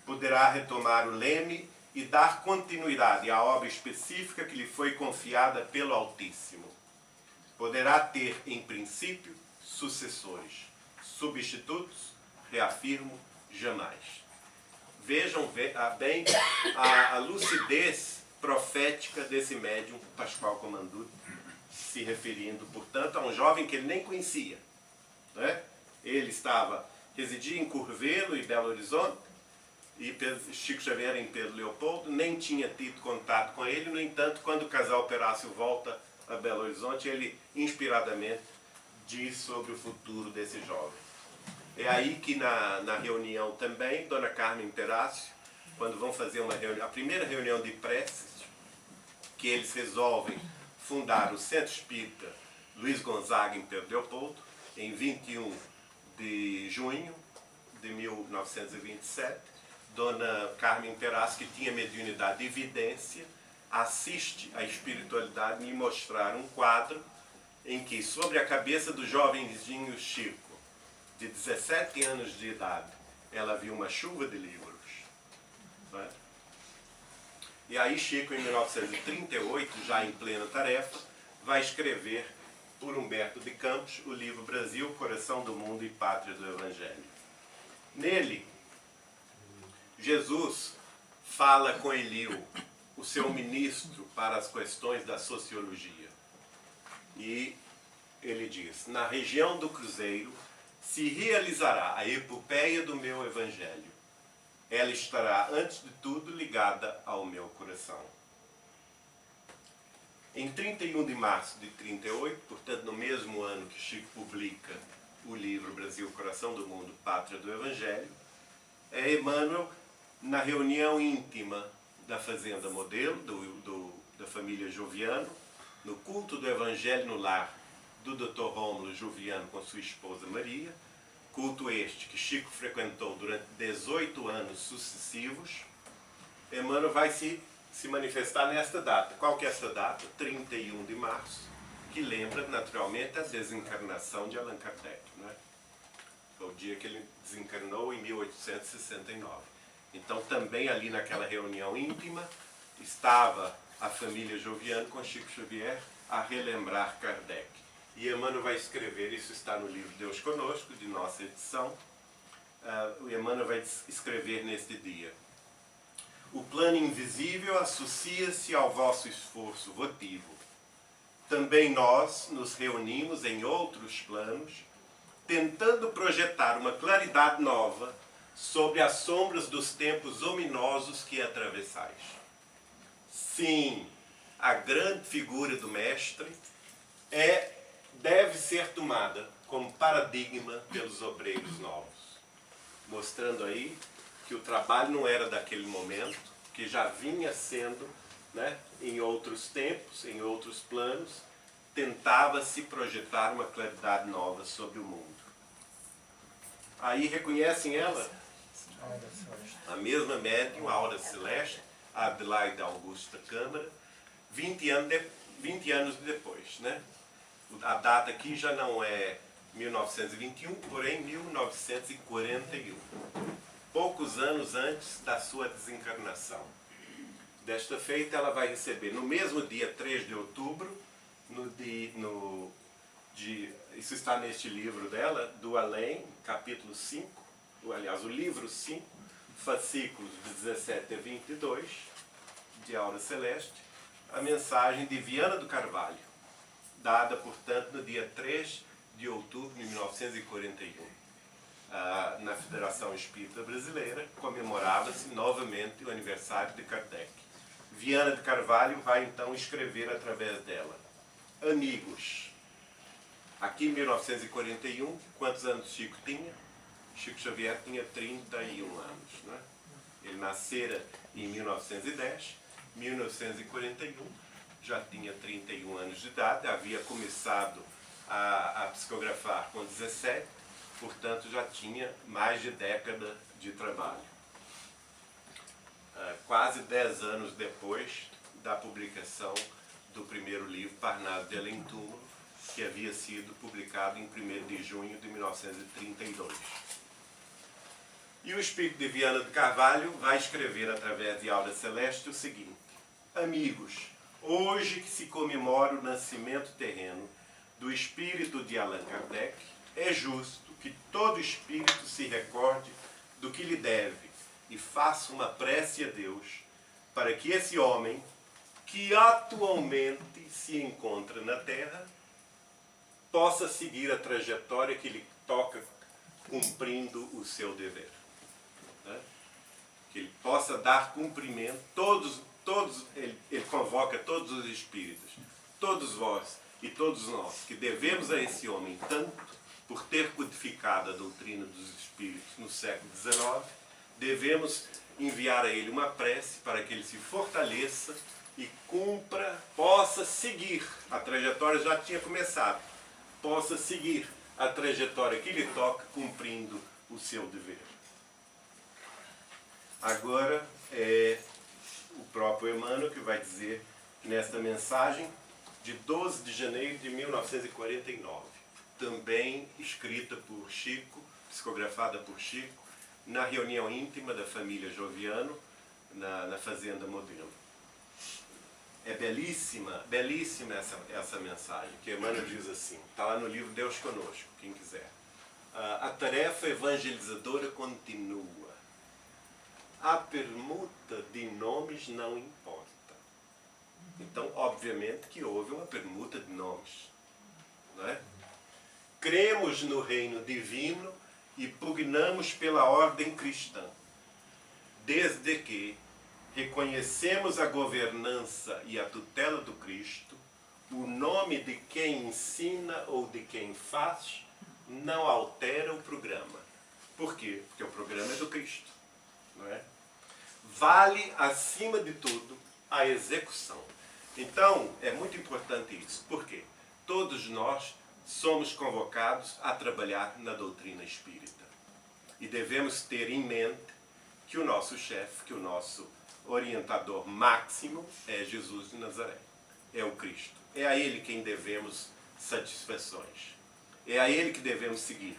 poderá retomar o leme e dar continuidade à obra específica que lhe foi confiada pelo Altíssimo. Poderá ter, em princípio, sucessores. Substitutos, reafirmo, jamais. Vejam bem a lucidez profética desse médium Pascoal Comanduti, se referindo, portanto, a um jovem que ele nem conhecia, né? Ele residia em Curvelo e Belo Horizonte, e Chico Xavier em Pedro Leopoldo, nem tinha tido contato com ele. No entanto, quando o casal Perácio volta a Belo Horizonte, ele inspiradamente diz sobre o futuro desse jovem. É aí que na reunião também, Dona Carmen Perácio, quando vão fazer uma reunião, a primeira reunião de preces, que eles resolvem fundar o Centro Espírita Luiz Gonzaga em Pedro Leopoldo, em 21 de junho de 1927, Dona Carmen Perácio, que tinha mediunidade de evidência, assiste à espiritualidade me mostrar um quadro em que, sobre a cabeça do jovenzinho Chico, de 17 anos de idade, ela viu uma chuva de livros. Não é? E aí Chico, em 1938, já em plena tarefa, vai escrever por Humberto de Campos o livro Brasil, Coração do Mundo e Pátria do Evangelho. Nele, Jesus fala com Eliu, o seu ministro para as questões da sociologia. E ele diz: na região do Cruzeiro se realizará a epopeia do meu Evangelho. Ela estará, antes de tudo, ligada ao meu coração. Em 31 de março de 38, portanto no mesmo ano que Chico publica o livro Brasil, Coração do Mundo, Pátria do Evangelho, é Emmanuel, na reunião íntima da Fazenda Modelo, da família Joviano, no culto do Evangelho no lar do Dr. Rômulo Joviano com sua esposa Maria, culto este que Chico frequentou durante 18 anos sucessivos. Emmanuel vai se manifestar nesta data. Qual que é esta data? 31 de março, que lembra naturalmente a desencarnação de Allan Kardec, né? Foi o dia que ele desencarnou, em 1869. Então também ali naquela reunião íntima estava a família Joviano com Chico Xavier a relembrar Kardec. E Emmanuel vai escrever, isso está no livro Deus Conosco, de nossa edição. O Emmanuel vai escrever neste dia: o plano invisível associa-se ao vosso esforço votivo. Também nós nos reunimos em outros planos, tentando projetar uma claridade nova sobre as sombras dos tempos ominosos que atravessais. Sim, a grande figura do Mestre deve ser tomada como paradigma pelos obreiros novos, mostrando aí que o trabalho não era daquele momento, que já vinha sendo, né, em outros tempos, em outros planos, tentava-se projetar uma claridade nova sobre o mundo. Aí reconhecem ela? A mesma médium, a Aura Celeste, a Adelaide Augusta Câmara, 20 anos depois, né? A data aqui já não é 1921, porém 1941. Poucos anos antes da sua desencarnação. Desta feita, ela vai receber, no mesmo dia 3 de outubro, isso está neste livro dela, do Além, capítulo 5, aliás, o livro 5, fascículos de 17 a 22, de Aura Celeste, a mensagem de Viana do Carvalho, dada, portanto, no dia 3 de outubro de 1941. Na Federação Espírita Brasileira, comemorava-se novamente o aniversário de Kardec. Viana de Carvalho vai então escrever através dela: amigos, aqui em 1941, quantos anos Chico tinha? Chico Xavier tinha 31 anos, né? Ele nascera em 1910, 1941, já tinha 31 anos de idade, havia começado a psicografar com 17, portanto já tinha mais de década de trabalho. Quase 10 anos depois da publicação do primeiro livro, Parnaso de Além Túmulo, que havia sido publicado em 1º de junho de 1932. E o espírito de Viana de Carvalho vai escrever através de Aura Celeste o seguinte: amigos, hoje que se comemora o nascimento terreno do espírito de Allan Kardec, é justo que todo espírito se recorde do que lhe deve e faça uma prece a Deus para que esse homem, que atualmente se encontra na Terra, possa seguir a trajetória que lhe toca cumprindo o seu dever. Né? Que ele possa dar cumprimento, ele convoca todos os espíritos, todos vós e todos nós, que devemos a esse homem tanto, por ter codificado a doutrina dos espíritos no século XIX, devemos enviar a ele uma prece para que ele se fortaleça e cumpra, possa seguir, a trajetória já tinha começado, possa seguir a trajetória que lhe toca, cumprindo o seu dever. Agora é o próprio Emmanuel que vai dizer nesta mensagem de 12 de janeiro de 1949, também escrita por Chico, psicografada por Chico, na reunião íntima da família Joviano, na Fazenda Modelo. É belíssima, belíssima essa mensagem, que Emmanuel diz assim, está lá no livro Deus Conosco, quem quiser. A tarefa evangelizadora continua. A permuta de nomes não importa. Então, obviamente que houve uma permuta de nomes. Não é? Cremos no reino divino e pugnamos pela ordem cristã, desde que reconhecemos a governança e a tutela do Cristo, o nome de quem ensina ou de quem faz não altera o programa. Por quê? Porque o programa é do Cristo. Não é? Vale, acima de tudo, a execução. Então, é muito importante isso. Por quê? Todos nós somos convocados a trabalhar na doutrina espírita. E devemos ter em mente que o nosso chefe, que o nosso orientador máximo é Jesus de Nazaré. É o Cristo. É a Ele quem devemos satisfações. É a Ele que devemos seguir.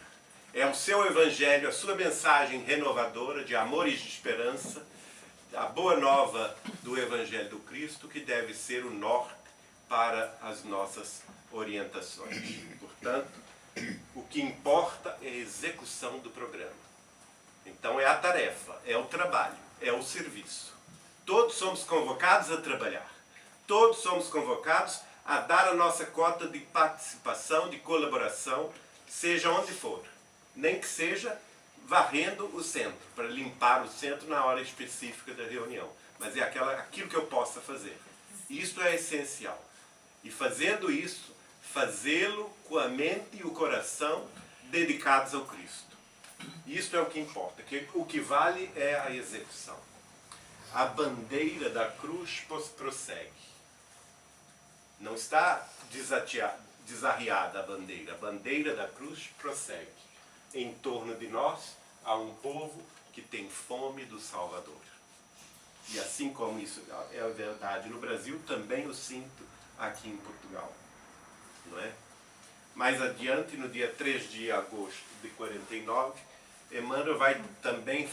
É o seu evangelho, a sua mensagem renovadora de amor e de esperança, a boa nova do evangelho do Cristo, que deve ser o norte para as nossas orientações. Portanto, o que importa é a execução do programa. Então é a tarefa, é o trabalho, é o serviço. Todos somos convocados a trabalhar. Todos somos convocados a dar a nossa cota de participação, de colaboração, seja onde for. Nem que seja varrendo o centro, para limpar o centro na hora específica da reunião. Mas é aquilo que eu possa fazer. Isto é essencial. E fazendo isso, fazê-lo com a mente e o coração dedicados ao Cristo. Isto é o que importa. O que vale é a execução. A bandeira da cruz prossegue. Não está desarriada a bandeira da cruz prossegue. Em torno de nós há um povo que tem fome do Salvador. E assim como isso é verdade no Brasil, também o sinto aqui em Portugal. Não é? Mais adiante, no dia 3 de agosto de 49, Emmanuel vai também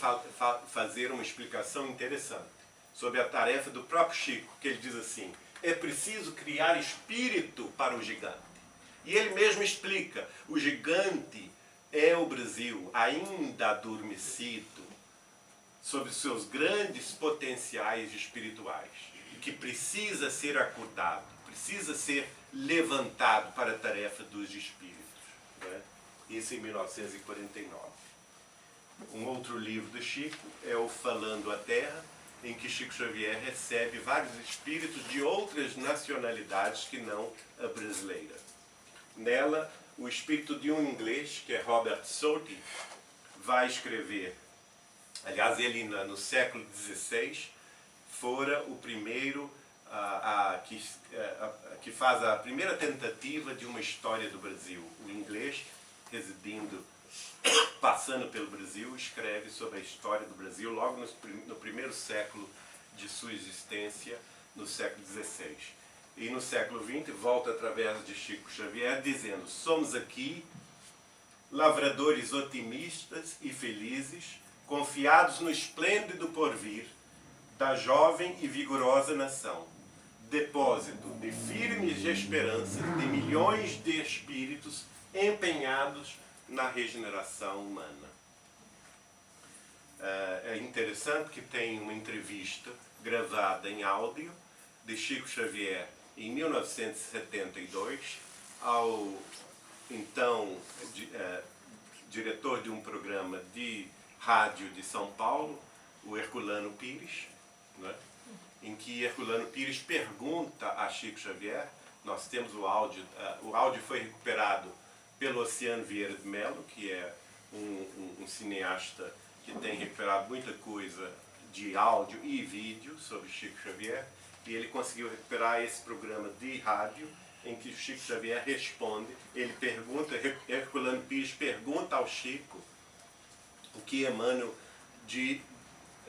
fazer uma explicação interessante sobre a tarefa do próprio Chico, que ele diz assim: é preciso criar espírito para o gigante. E ele mesmo explica, o gigante é o Brasil ainda adormecido sobre seus grandes potenciais espirituais, e que precisa ser acordado, precisa ser levantado para a tarefa dos espíritos. Né? Isso em 1949. Um outro livro do Chico é o Falando a Terra, em que Chico Xavier recebe vários espíritos de outras nacionalidades que não a brasileira. Nela, o espírito de um inglês, que é Robert Southey, vai escrever, aliás, ele no século XVI fora o primeiro que faz a primeira tentativa de uma história do Brasil. O inglês, passando pelo Brasil, escreve sobre a história do Brasil logo no primeiro século de sua existência, no século XVI. E no século XX volta através de Chico Xavier dizendo: somos aqui lavradores otimistas e felizes, confiados no esplêndido porvir da jovem e vigorosa nação, depósito de firmes esperanças de milhões de espíritos empenhados na regeneração humana. É interessante que tem uma entrevista gravada em áudio de Chico Xavier em 1972 ao então diretor de um programa de rádio de São Paulo, o Herculano Pires, né? Em que Herculano Pires pergunta a Chico Xavier, nós temos o áudio foi recuperado pelo Oceano Vieira de Mello, que é um cineasta que tem recuperado muita coisa de áudio e vídeo sobre Chico Xavier, e ele conseguiu recuperar esse programa de rádio em que o Chico Xavier responde, ele pergunta, Herculano Pires pergunta ao Chico o que Emmanuel,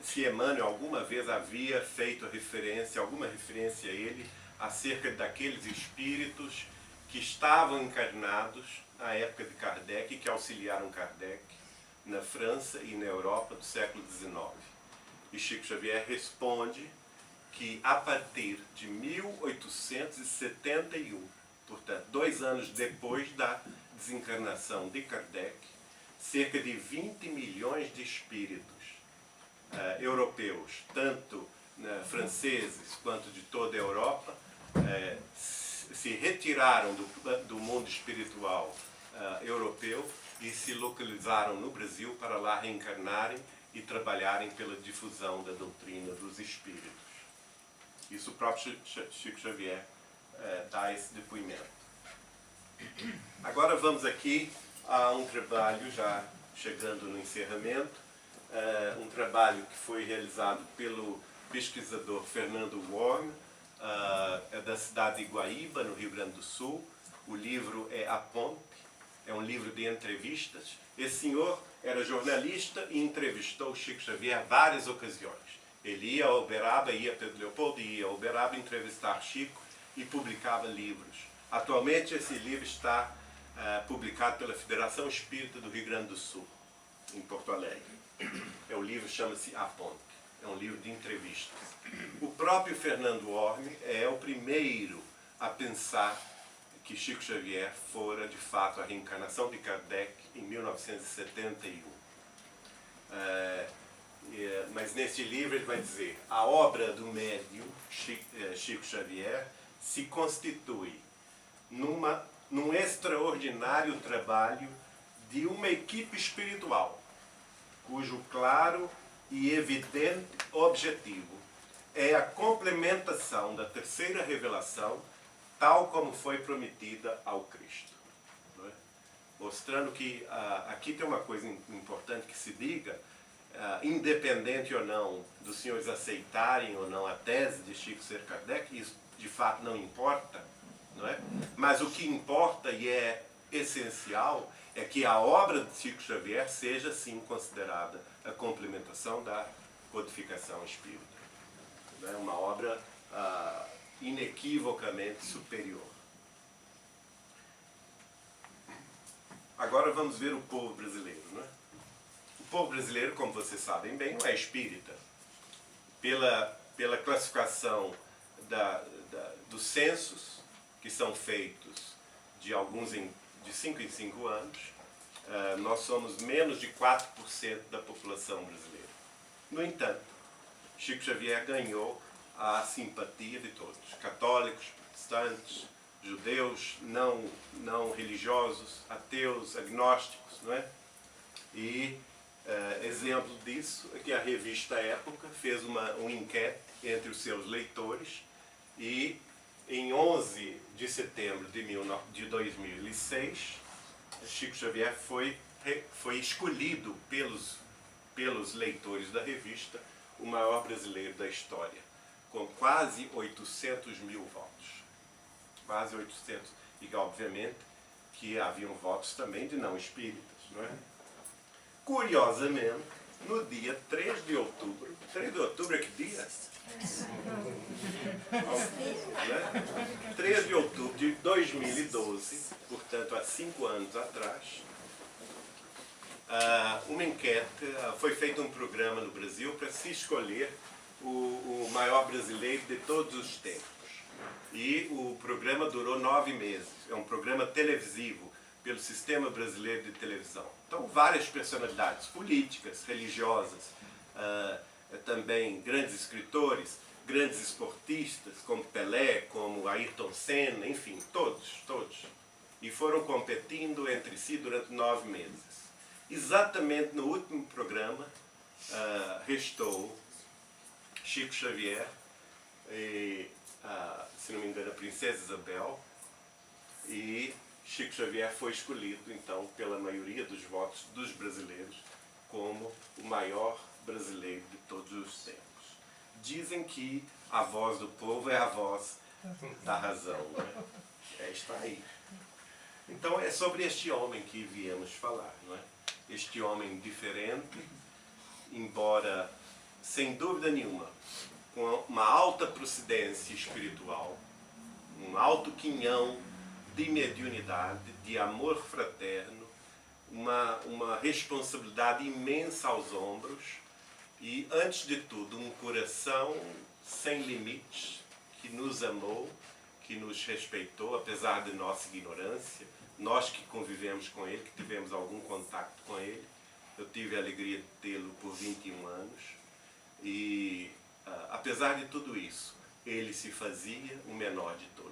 se Emmanuel alguma vez havia feito alguma referência a ele, acerca daqueles espíritos que estavam encarnados na época de Kardec e que auxiliaram Kardec na França e na Europa do século XIX. E Chico Xavier responde que a partir de 1871, portanto 2 anos depois da desencarnação de Kardec, cerca de 20 milhões de espíritos europeus, tanto franceses quanto de toda a Europa, se retiraram do mundo espiritual europeu e se localizaram no Brasil para lá reencarnarem e trabalharem pela difusão da doutrina dos espíritos. Isso o próprio Chico Xavier dá esse depoimento. Agora vamos aqui a um trabalho, já chegando no encerramento, um trabalho que foi realizado pelo pesquisador Fernando Worm, é da cidade de Guaíba, no Rio Grande do Sul. O livro é A Ponte, é um livro de entrevistas. Esse senhor era jornalista e entrevistou Chico Xavier várias ocasiões. Ele ia a Uberaba, ia a Pedro Leopoldo, ia a Uberaba entrevistar Chico e publicava livros. Atualmente esse livro está publicado pela Federação Espírita do Rio Grande do Sul, em Porto Alegre. O livro chama-se A Ponte, é um livro de entrevistas. O próprio Fernando Worm é o primeiro a pensar que Chico Xavier fora de fato a reencarnação de Kardec em 1971. Mas nesse livro ele vai dizer: a obra do médium Chico Xavier se constitui num extraordinário trabalho de uma equipe espiritual, cujo claro e evidente objetivo é a complementação da terceira revelação, tal como foi prometida ao Cristo. Não é? Mostrando que aqui tem uma coisa importante que se diga, independente ou não dos senhores aceitarem ou não a tese de Chico ser Kardec, isso de fato não importa, não é? Mas o que importa e é essencial é que a obra de Chico Xavier seja sim considerada a complementação da codificação espírita. É uma obra inequivocamente superior. Agora vamos ver o povo brasileiro. Não é? O povo brasileiro, como vocês sabem bem, não é espírita. Pela classificação dos censos, que são feitos de 5 em 5 anos, nós somos menos de 4% da população brasileira. No entanto, Chico Xavier ganhou a simpatia de todos, católicos, protestantes, judeus, não religiosos, ateus, agnósticos, não é? E exemplo disso é que a revista Época fez uma enquete entre os seus leitores e em 11 de setembro de 2006, Chico Xavier foi escolhido pelos leitores da revista o maior brasileiro da história, com quase 800 mil votos. Quase 800. E, obviamente, que haviam votos também de não espíritas, não é? Curiosamente, no dia 3 de outubro, 3 de outubro é que dia? 3 de outubro de 2012, portanto há 5 anos atrás, uma enquete, foi feito um programa no Brasil para se escolher o maior brasileiro de todos os tempos. E o programa durou 9 meses. É um programa televisivo pelo Sistema Brasileiro de Televisão. Então, várias personalidades políticas, religiosas, também grandes escritores, grandes esportistas, como Pelé, como Ayrton Senna, enfim, todos. E foram competindo entre si durante 9 meses. exatamente no último programa, restou Chico Xavier e, se não me engano, a Princesa Isabel, e Chico Xavier foi escolhido, então, pela maioria dos votos dos brasileiros como o maior brasileiro de todos os tempos. Dizem que a voz do povo é a voz da razão, né? Está aí. Então é sobre este homem que viemos falar, não é? Este homem diferente, embora, sem dúvida nenhuma, com uma alta procedência espiritual, um alto quinhão de mediunidade, de amor fraterno, uma responsabilidade imensa aos ombros e, antes de tudo, um coração sem limites, que nos amou, que nos respeitou, apesar de nossa ignorância. Nós que convivemos com ele, que tivemos algum contato com ele, eu tive a alegria de tê-lo por 21 anos e, apesar de tudo isso, ele se fazia o menor de todos.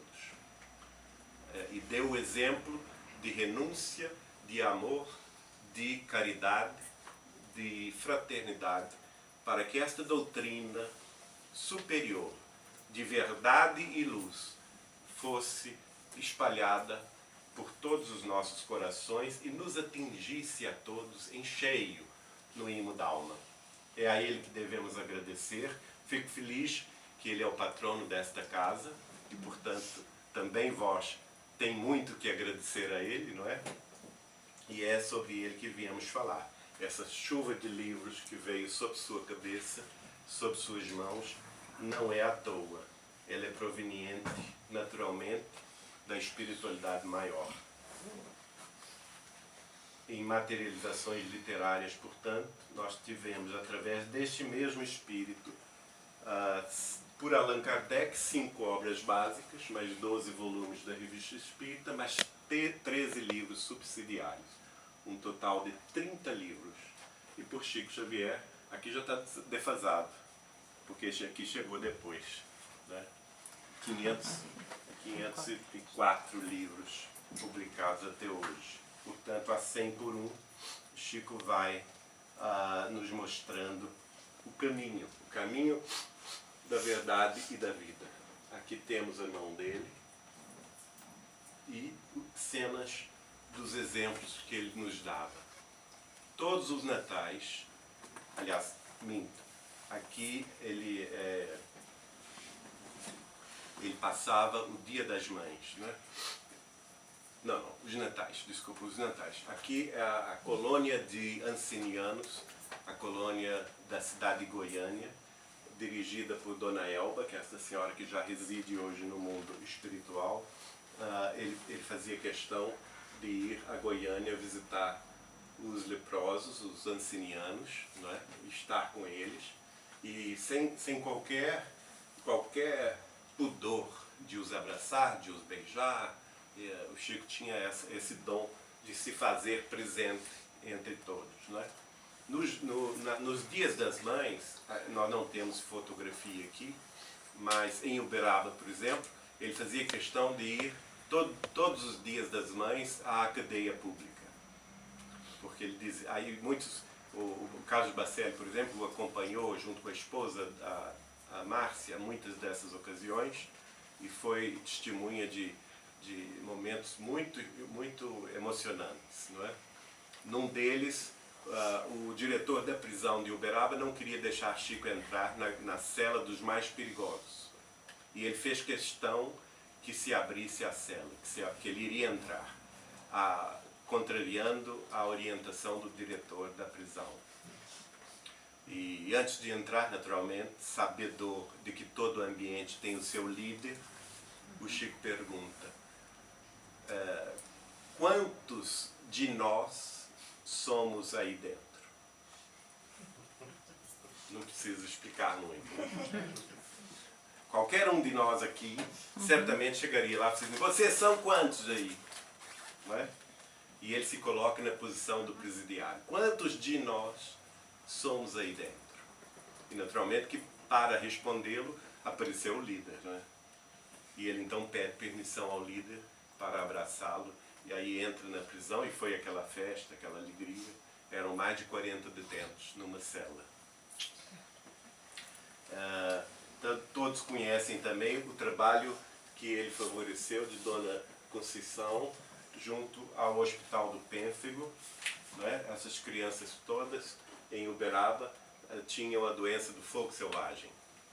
E deu o exemplo de renúncia, de amor, de caridade, de fraternidade, para que esta doutrina superior de verdade e luz fosse espalhada por todos os nossos corações e nos atingisse a todos em cheio no imo da alma. É a ele que devemos agradecer. Fico feliz que ele é o patrono desta casa e, portanto, também vós tem muito que agradecer a ele, não é? E é sobre ele que viemos falar. Essa chuva de livros que veio sobre sua cabeça, sobre suas mãos, não é à toa. Ela é proveniente, naturalmente, da espiritualidade maior. Em materializações literárias, portanto, nós tivemos, através deste mesmo espírito, por Allan Kardec, 5 obras básicas, mais 12 volumes da Revista Espírita, mais 13 livros subsidiários. Um total de 30 livros. E por Chico Xavier, aqui já está defasado, porque este aqui chegou depois, né? 504 livros publicados até hoje. Portanto, a 100 por 1, Chico vai nos mostrando o caminho da verdade e da vida. Aqui temos a mão dele e cenas dos exemplos que ele nos dava. Todos os natais, aliás, minto, aqui ele passava o Dia das Mães, né? Não, os natais, desculpa, os natais. Aqui é a colônia de ancenianos, a colônia da cidade de Goiânia, dirigida por Dona Elba, que é essa senhora que já reside hoje no mundo espiritual. Ele fazia questão de ir a Goiânia visitar os leprosos, os ancenianos, não é? Estar com eles, e sem qualquer pudor de os abraçar, de os beijar. O Chico tinha esse dom de se fazer presente entre todos, não é? Nos Dias das Mães, nós não temos fotografia aqui, mas em Uberaba, por exemplo, ele fazia questão de ir todos os Dias das Mães à cadeia pública. Porque ele dizia, aí muitos, o Carlos Bacelli, por exemplo, o acompanhou junto com a esposa, a Márcia, muitas dessas ocasiões, e foi testemunha de momentos muito, muito emocionantes, não é? Num deles, o diretor da prisão de Uberaba não queria deixar Chico entrar na cela dos mais perigosos. E ele fez questão que se abrisse a cela, que ele iria entrar, contrariando a orientação do diretor da prisão. E antes de entrar, naturalmente, sabedor de que todo o ambiente tem o seu líder, o Chico pergunta: quantos de nós somos aí dentro? Não preciso explicar muito. Qualquer um de nós aqui certamente chegaria lá e dizendo: vocês são quantos aí? Não é? E ele se coloca na posição do presidiário. Quantos de nós somos aí dentro? E naturalmente que, para respondê-lo, apareceu o líder, não é? E ele então pede permissão ao líder para abraçá-lo. E aí entra na prisão, e foi aquela festa, aquela alegria. Eram mais de 40 detentos numa cela. Todos conhecem também o trabalho que ele favoreceu de Dona Conceição junto ao Hospital do Pênfigo. Né? Essas crianças todas em Uberaba tinham a doença do fogo selvagem,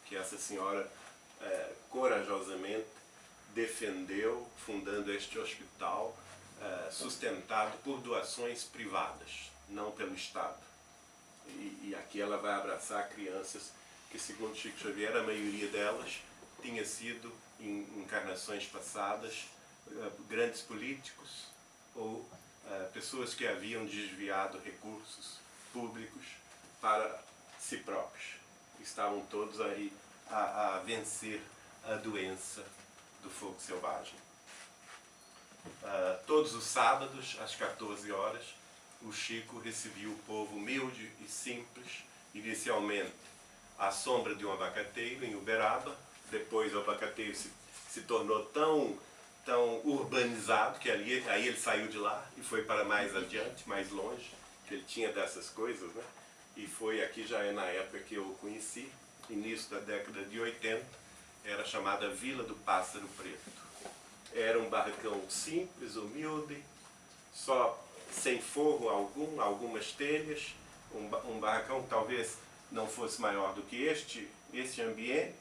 que essa senhora corajosamente defendeu, fundando este hospital, sustentado por doações privadas, não pelo Estado. E aqui ela vai abraçar crianças que, segundo Chico Xavier, a maioria delas tinha sido, em encarnações passadas, grandes políticos ou pessoas que haviam desviado recursos públicos para si próprios. Estavam todos aí a vencer a doença do fogo selvagem. Todos os sábados, às 14 horas, o Chico recebia o povo humilde e simples, inicialmente à sombra de um abacateiro em Uberaba. Depois o abacateiro se tornou tão urbanizado que aí ele saiu de lá e foi para mais adiante, mais longe, que ele tinha dessas coisas, né? E foi aqui, já é na época que eu o conheci, início da década de 80, era chamada Vila do Pássaro Preto. Era um barracão simples, humilde, só sem forro algum, algumas telhas, um barracão que talvez não fosse maior do que este ambiente.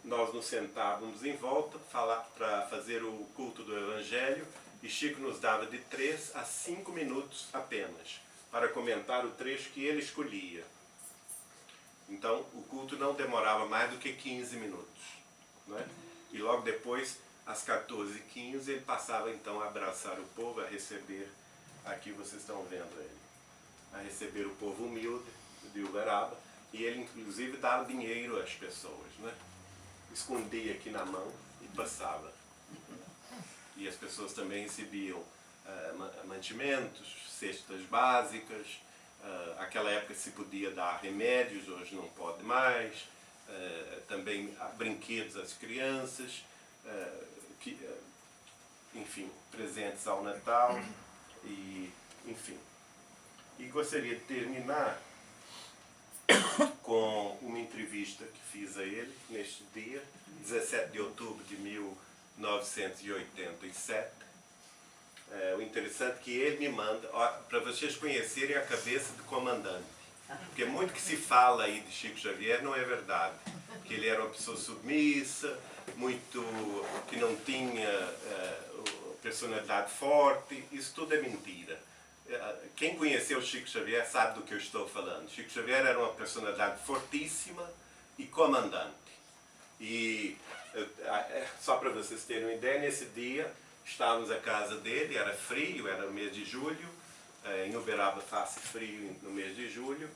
Nós nos sentávamos em volta para fazer o culto do Evangelho e Chico nos dava de 3 a 5 minutos apenas para comentar o trecho que ele escolhia. Então, o culto não demorava mais do que 15 minutos. Né? E logo depois, às 14h15, ele passava então a abraçar o povo, a receber, aqui vocês estão vendo ele, a receber o povo humilde de Uberaba, e ele inclusive dava dinheiro às pessoas, né? Escondia aqui na mão e passava. E as pessoas também recebiam mantimentos, cestas básicas. Aquela época se podia dar remédios, hoje não pode mais. Também brinquedos às crianças, enfim, presentes ao Natal, e enfim. E gostaria de terminar com uma entrevista que fiz a ele neste dia, 17 de outubro de 1987. O interessante é que ele me manda, para vocês conhecerem a cabeça do comandante, porque muito que se fala aí de Chico Xavier não é verdade, que ele era uma pessoa submissa, muito que não tinha personalidade forte, isso tudo é mentira. Quem conheceu Chico Xavier sabe do que eu estou falando. Chico Xavier era uma personalidade fortíssima e comandante. E só para vocês terem uma ideia, nesse dia estávamos à casa dele, era frio, era no mês de julho, em Uberaba faz frio no mês de julho,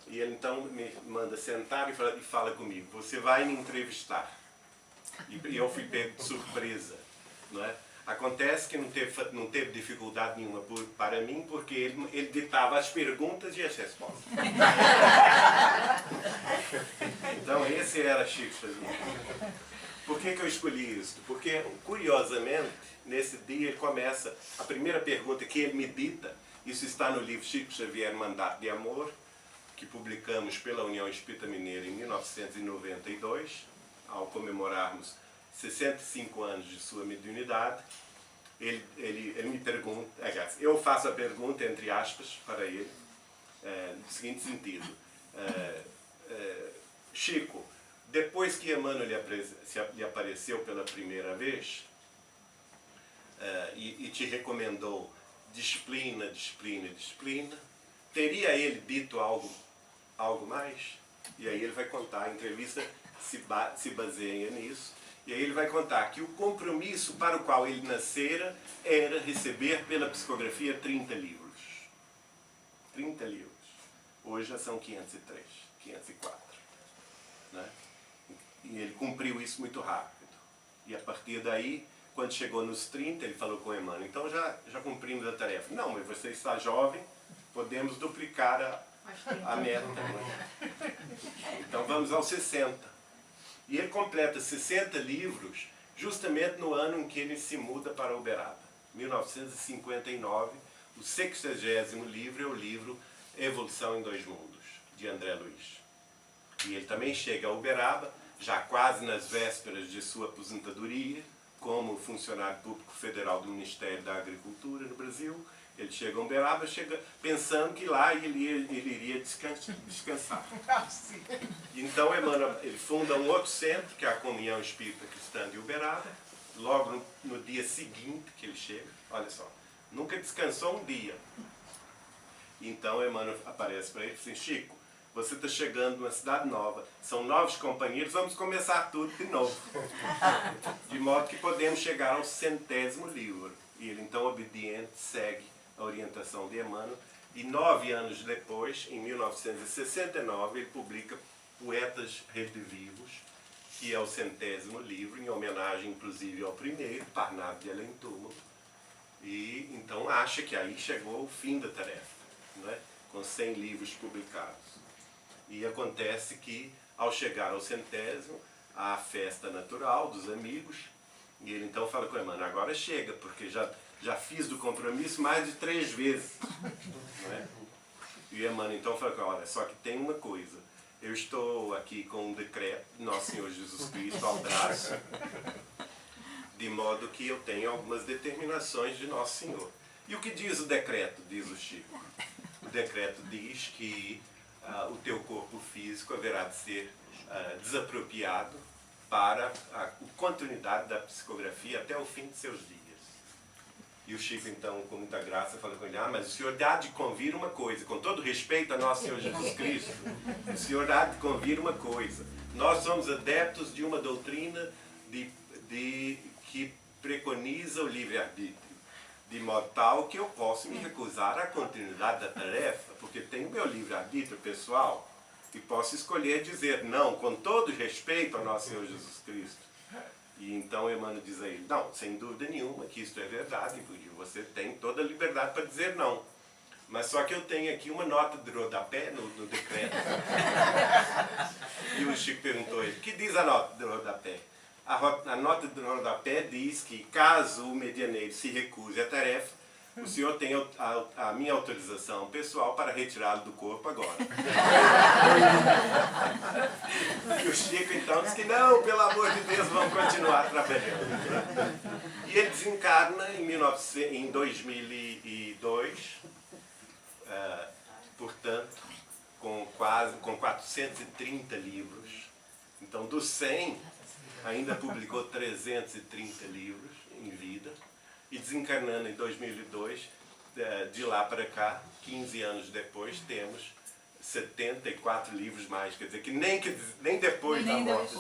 e ele então me manda sentar e fala comigo: você vai me entrevistar. E eu fui pego de surpresa, não é? Acontece que não teve dificuldade nenhuma para mim, porque ele ditava as perguntas e as respostas. Então esse era Chico Xavier. Por que eu escolhi isso? Porque, curiosamente, nesse dia ele começa, a primeira pergunta que ele me dita, isso está no livro Chico Xavier, Mandato de Amor, que publicamos pela União Espírita Mineira em 1992, ao comemorarmos 65 anos de sua mediunidade. Ele me pergunta, eu faço a pergunta, entre aspas, para ele, no seguinte sentido: Chico, depois que Emmanuel lhe apareceu pela primeira vez e te recomendou disciplina, disciplina, disciplina, teria ele dito algo mais? E aí ele vai contar, a entrevista se baseia nisso. E aí ele vai contar que o compromisso para o qual ele nascera era receber pela psicografia 30 livros. 30 livros. Hoje já são 503, 504. Né? E ele cumpriu isso muito rápido. E a partir daí, quando chegou nos 30, ele falou com Emmanuel: então já cumprimos a tarefa. Não, mas você está jovem, podemos duplicar a meta. Né? Então vamos aos 60. E ele completa 60 livros justamente no ano em que ele se muda para Uberaba. 1959, o 60º livro é o livro Evolução em Dois Mundos, de André Luiz. E ele também chega a Uberaba, já quase nas vésperas de sua aposentadoria, como funcionário público federal do Ministério da Agricultura no Brasil. Ele chega a Uberaba, chega pensando que lá ele iria descansar. Então Emmanuel, ele funda um outro centro, que é a Comunhão Espírita Cristã de Uberaba, logo no dia seguinte que ele chega. Olha só, nunca descansou um dia. Então Emmanuel aparece para ele e diz assim: Chico, você está chegando numa cidade nova, são novos companheiros, vamos começar tudo de novo. De modo que podemos chegar ao 100º livro. E ele, então, obediente, segue a orientação de Emmanuel. E 9 anos depois, em 1969, ele publica Poetas Redivivos, que é o 100º livro, em homenagem, inclusive, ao primeiro, Parnaso de Além Túmulo. E, então, acha que aí chegou o fim da tarefa, não é? Com 100 livros publicados. E acontece que, ao chegar ao 100º, há a festa natural dos amigos, e ele então fala com o Emmanuel: agora chega, porque já fiz do compromisso mais de 3 vezes. Não é? E o Emmanuel então fala: olha, só que tem uma coisa, eu estou aqui com um decreto de Nosso Senhor Jesus Cristo ao braço, de modo que eu tenho algumas determinações de Nosso Senhor. E o que diz o decreto, diz o Chico? O decreto diz que o teu corpo físico haverá de ser desapropriado para a continuidade da psicografia até o fim de seus dias. E o Chico, então, com muita graça, fala com ele: mas o senhor há de convir uma coisa, com todo respeito a Nosso Senhor Jesus Cristo, o senhor há de convir uma coisa. Nós somos adeptos de uma doutrina que preconiza o livre-arbítrio, de modo tal que eu posso me recusar à continuidade da tarefa, porque tenho meu livre-arbítrio pessoal e posso escolher dizer não, com todo respeito ao Nosso Senhor Jesus Cristo. E então Emmanuel diz a ele: não, sem dúvida nenhuma que isto é verdade, porque você tem toda a liberdade para dizer não. Mas só que eu tenho aqui uma nota de rodapé no decreto. E o Chico perguntou a ele: que diz a nota de rodapé? A nota de rodapé diz que, caso o medianeiro se recuse à tarefa, o senhor tem a minha autorização pessoal para retirá-lo do corpo agora. E o Chico então diz que não, pelo amor de Deus, vamos continuar trabalhando. E ele desencarna em 2002, portanto, com 430 livros. Então, dos 100, ainda publicou 330 livros em vida, e desencarnando em 2002, de lá para cá, 15 anos depois, temos 74 livros mais, quer dizer que nem depois da morte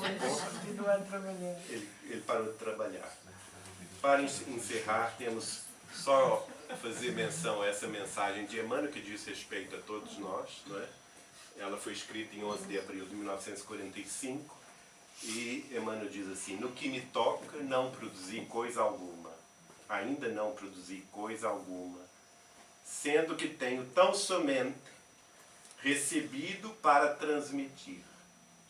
ele parou de trabalhar. Para encerrar, temos só a fazer menção a essa mensagem de Emmanuel, que diz respeito a todos nós, não é? Ela foi escrita em 11 de abril de 1945, e Emmanuel diz assim: no que me toca, não produzi coisa alguma, ainda não produzi coisa alguma, sendo que tenho tão somente recebido para transmitir,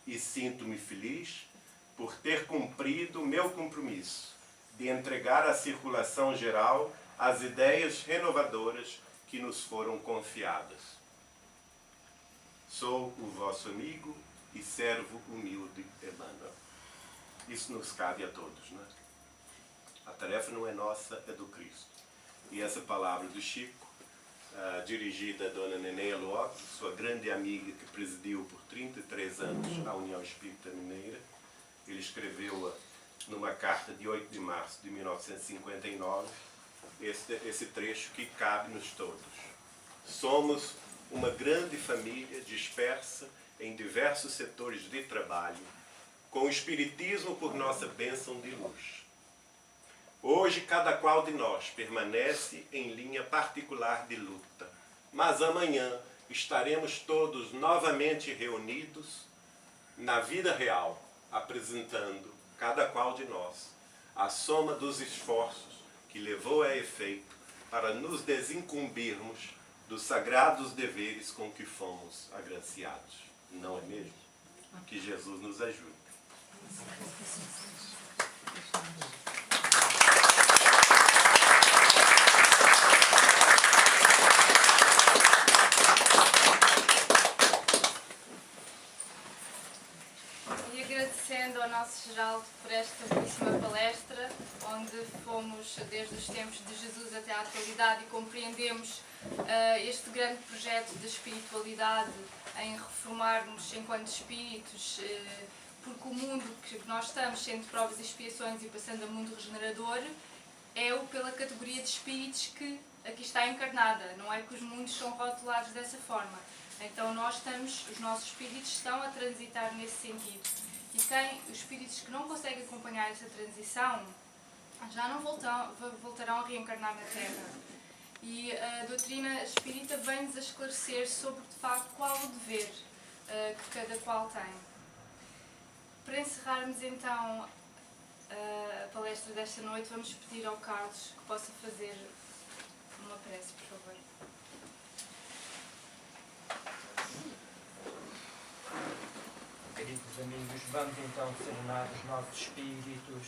e sinto-me feliz por ter cumprido o meu compromisso de entregar à circulação geral as ideias renovadoras que nos foram confiadas. Sou o vosso amigo e servo humilde Emmanuel. Isso nos cabe a todos, não é? A tarefa não é nossa, é do Cristo. E essa palavra do Chico, dirigida a Dona Nenê Aluoto, sua grande amiga que presidiu por 33 anos a União Espírita Mineira, ele escreveu-a numa carta de 8 de março de 1959, esse trecho que cabe-nos todos. Somos uma grande família dispersa em diversos setores de trabalho, com o Espiritismo por nossa bênção de luz. Hoje, cada qual de nós permanece em linha particular de luta, mas amanhã estaremos todos novamente reunidos na vida real, apresentando, cada qual de nós, a soma dos esforços que levou a efeito para nos desincumbirmos dos sagrados deveres com que fomos agraciados. Não é mesmo? Que Jesus nos ajude. passe geral por esta belíssima palestra, onde fomos desde os tempos de Jesus até à atualidade e compreendemos este grande projeto de espiritualidade em reformarmos enquanto espíritos, porque o mundo que nós estamos, sendo provas e expiações e passando a mundo regenerador, é o pela categoria de espíritos que aqui está encarnada, não é que os mundos são rotulados dessa forma. Então os nossos espíritos estão a transitar nesse sentido. E os espíritos que não conseguem acompanhar essa transição, já não voltarão a reencarnar na Terra. E a doutrina espírita vem-nos a esclarecer sobre, de facto, qual o dever que cada qual tem. Para encerrarmos, então, a palestra desta noite, vamos pedir ao Carlos que possa fazer uma prece, por favor. Queridos amigos, vamos então serenar os nossos espíritos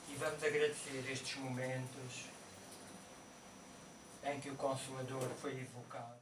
e vamos agradecer estes momentos em que o Consolador foi evocado.